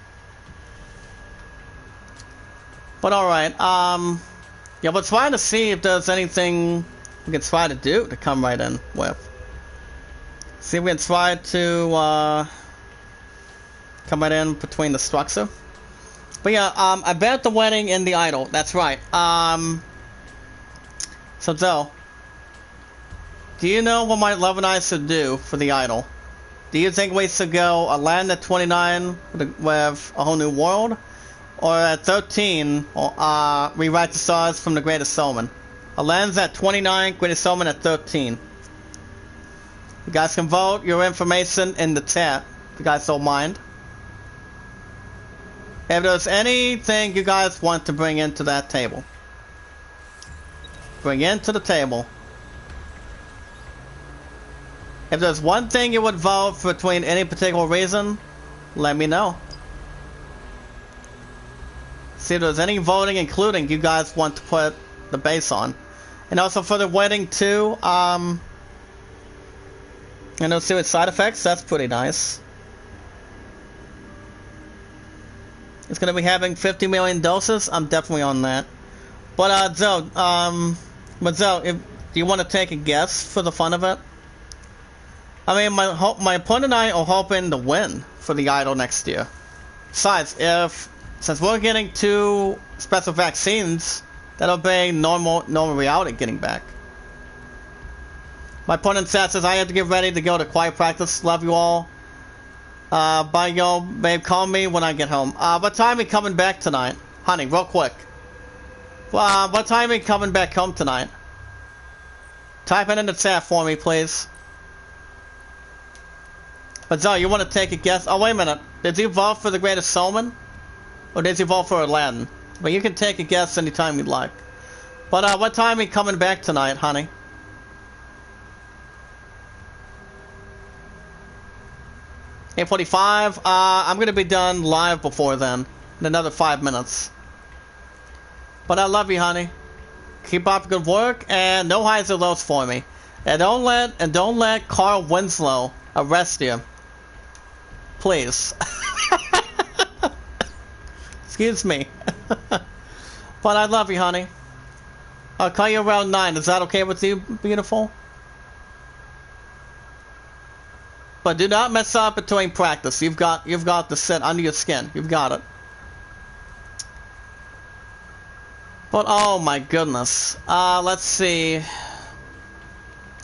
S1: But alright, yeah, we're trying to see if there's anything we can try to do to come right in with. See if we can try to, come right in between the structure. But yeah, I bet the wedding in the idol. That's right. So Zoe, do you know what my love and I should do for the idol? Do you think we should go a land at 29 with a whole new world, or at 13 rewrite the stars from the Greatest Showman? A land's at 29, Greatest Showman at 13. You guys can vote your information in the chat if you guys don't mind. If there's anything you guys want to bring into that table, bring into the table. If there's one thing you would vote for between any particular reason, let me know. See if there's any voting including you guys want to put the base on. And also for the wedding too, and no serious side effects, that's pretty nice. It's gonna be having 50 million doses, I'm definitely on that. But Zoe, do you want to take a guess for the fun of it? I mean, my opponent and I are hoping to win for the idol next year. Besides, since we're getting 2 special vaccines, that'll be normal reality getting back. My opponent says I have to get ready to go to quiet practice. Love you all. Bye, yo, babe. Call me when I get home. What time are you coming back tonight, honey? Real quick. What time are you coming back home tonight? Type it in the chat for me, please. But Zoe, you want to take a guess? Oh, wait a minute. Did you vote for the Greatest Showman? Or did you vote for Aladdin? But you can take a guess anytime you'd like. But what time are you coming back tonight, honey? (8:45). I'm gonna be done live before then, in another 5 minutes. But I love you, honey. Keep up good work, and no highs or lows for me. And don't let Carl Winslow arrest you. Please. Excuse me. But I love you, honey. I'll call you around 9. Is that okay with you, beautiful? But do not mess up between practice. You've got to sit under your skin. You've got it. But oh my goodness. Let's see.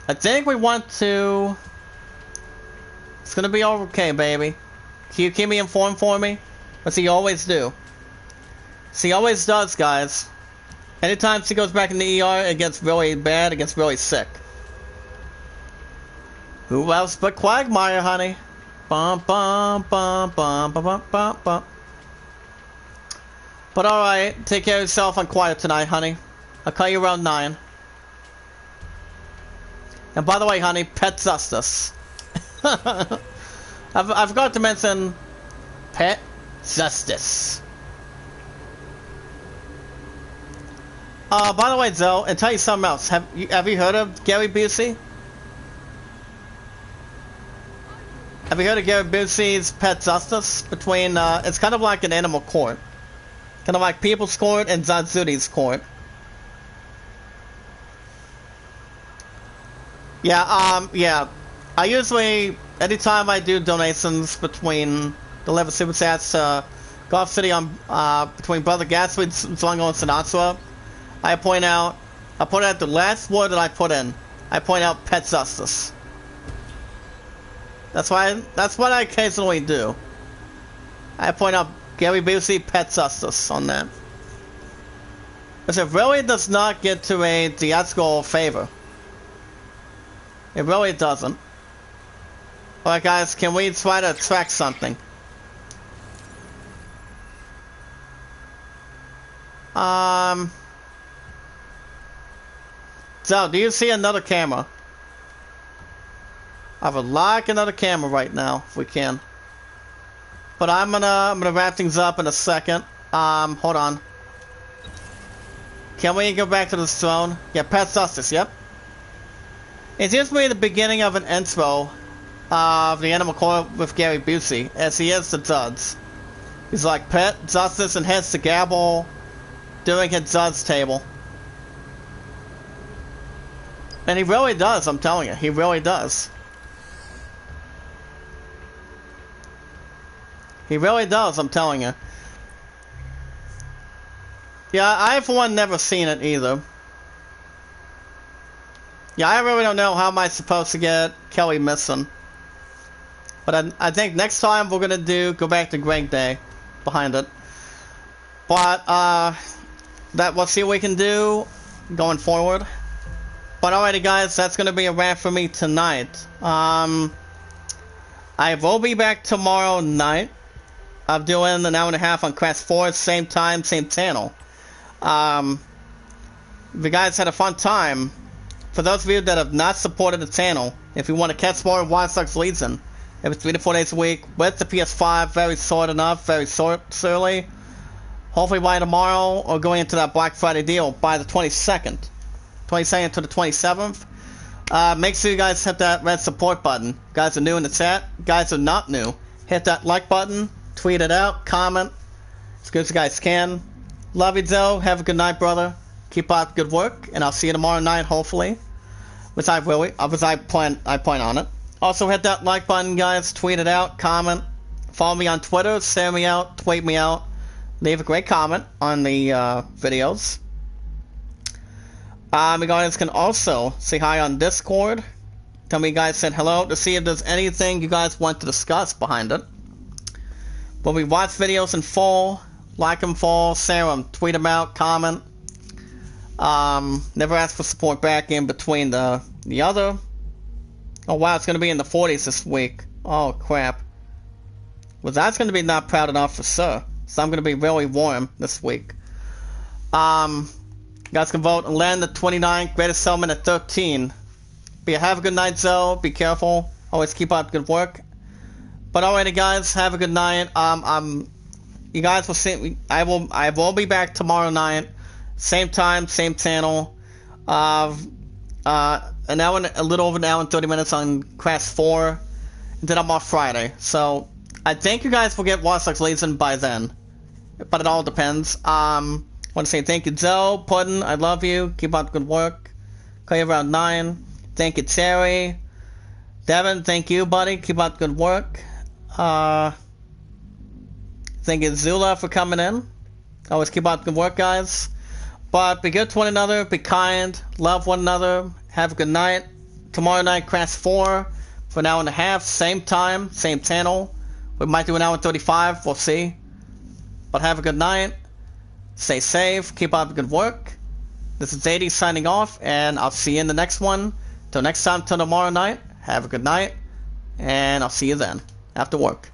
S1: I think we want to... It's gonna be okay, baby. Can you keep me informed for me? As he always do. As he always does, guys. Anytime she goes back in the ER, it gets really bad, it gets really sick. Who else but Quagmire, honey? Bum bum bum bum bum bum bum bum. But alright, take care of yourself on quiet tonight, honey. I'll call you around 9. And by the way, honey, Pet Justice. I forgot to mention Pet Justice. By the way, Zoe, and tell you something else. Have you heard of Gary Busey? Have you heard of Gary Busey's Pet Justice? Between, it's kind of like an animal court. Kind of like People's Court and Zazuti's Court. Yeah, yeah. I usually, anytime I do donations between the level super chats to Golf City on, between Brother Gatsby, Zongo, and Sinatra, I point out the last word that I put in. I point out Pet Justice. That's what I occasionally do. I point out Gary Busey, Pet Justice on that. Because it really does not get to a theatrical favor. It really doesn't. Alright guys, can we try to track something? So, do you see another camera? I would like another camera right now, if we can. But I'm gonna wrap things up in a second. Hold on. Can we go back to the throne? Yeah, Pet Justice, yep. It's usually the beginning of an intro of the Animal Court with Gary Busey, as he is the judge. He's like, Pet Justice, and hits the gavel during his judge table. And he really does, I'm telling you, he really does. He really does, I'm telling you. Yeah, I for one never seen it either. Yeah, I really don't know how am I supposed to get Kelly missing. But I think next time we're gonna go back to Greg Day behind it. But we'll see what we can do going forward. But alrighty guys, that's gonna be a wrap for me tonight. I will be back tomorrow night. I'm doing an hour and a half on Crash 4, same time, same channel. If you guys had a fun time, for those of you that have not supported the channel, if you want to catch more of Watch Dogs Legion, every 3 to 4 days a week, with the PS5, very short enough, very shortly. Hopefully by tomorrow, or going into that Black Friday deal by the 22nd. 22nd to the 27th. Make sure you guys hit that red support button. You guys are new in the chat. You guys are not new. Hit that like button. Tweet it out, comment, as good as you guys can. Love you, Joe. Have a good night, brother. Keep up good work, and I'll see you tomorrow night, hopefully. Which I plan on it. Also, hit that like button, guys. Tweet it out, comment. Follow me on Twitter. Share me out. Tweet me out. Leave a great comment on the videos. You guys can also say hi on Discord. Tell me you guys said hello to see if there's anything you guys want to discuss behind it. When we watch videos in full, like them full, share them, tweet them out, comment. Never ask for support back in between the other. Oh wow, it's gonna be in the 40s this week. Oh crap. Well, that's gonna be not proud enough for sure. So I'm gonna be really warm this week. You guys can vote and land the 29th, greatest settlement at 13. But yeah, have a good night, Zoe. Be careful. Always keep up good work. But alrighty guys, have a good night. You guys will see. I will be back tomorrow night, same time, same channel. An hour, a little over an hour and 30 minutes on Crash 4, and then I'm off Friday. So I think you guys will get Watch Dogs Legion by then, but it all depends. I want to say thank you, Joe, Puddin. I love you. Keep up good work. Call you around 9. Thank you, Terry. Devin, thank you, buddy. Keep up good work. Thank you, Zula, for coming in. Always keep up good work, guys. But be good to one another, be kind, love one another, have a good night, tomorrow night, Crash 4 for an hour and a half. Same time, same channel. We might do an hour and 35. We'll see. But have a good night. Stay safe. Keep up good work. This is 80 signing off, and I'll see you in the next one. Till next time, till tomorrow night. Have a good night, and I'll see you then after work.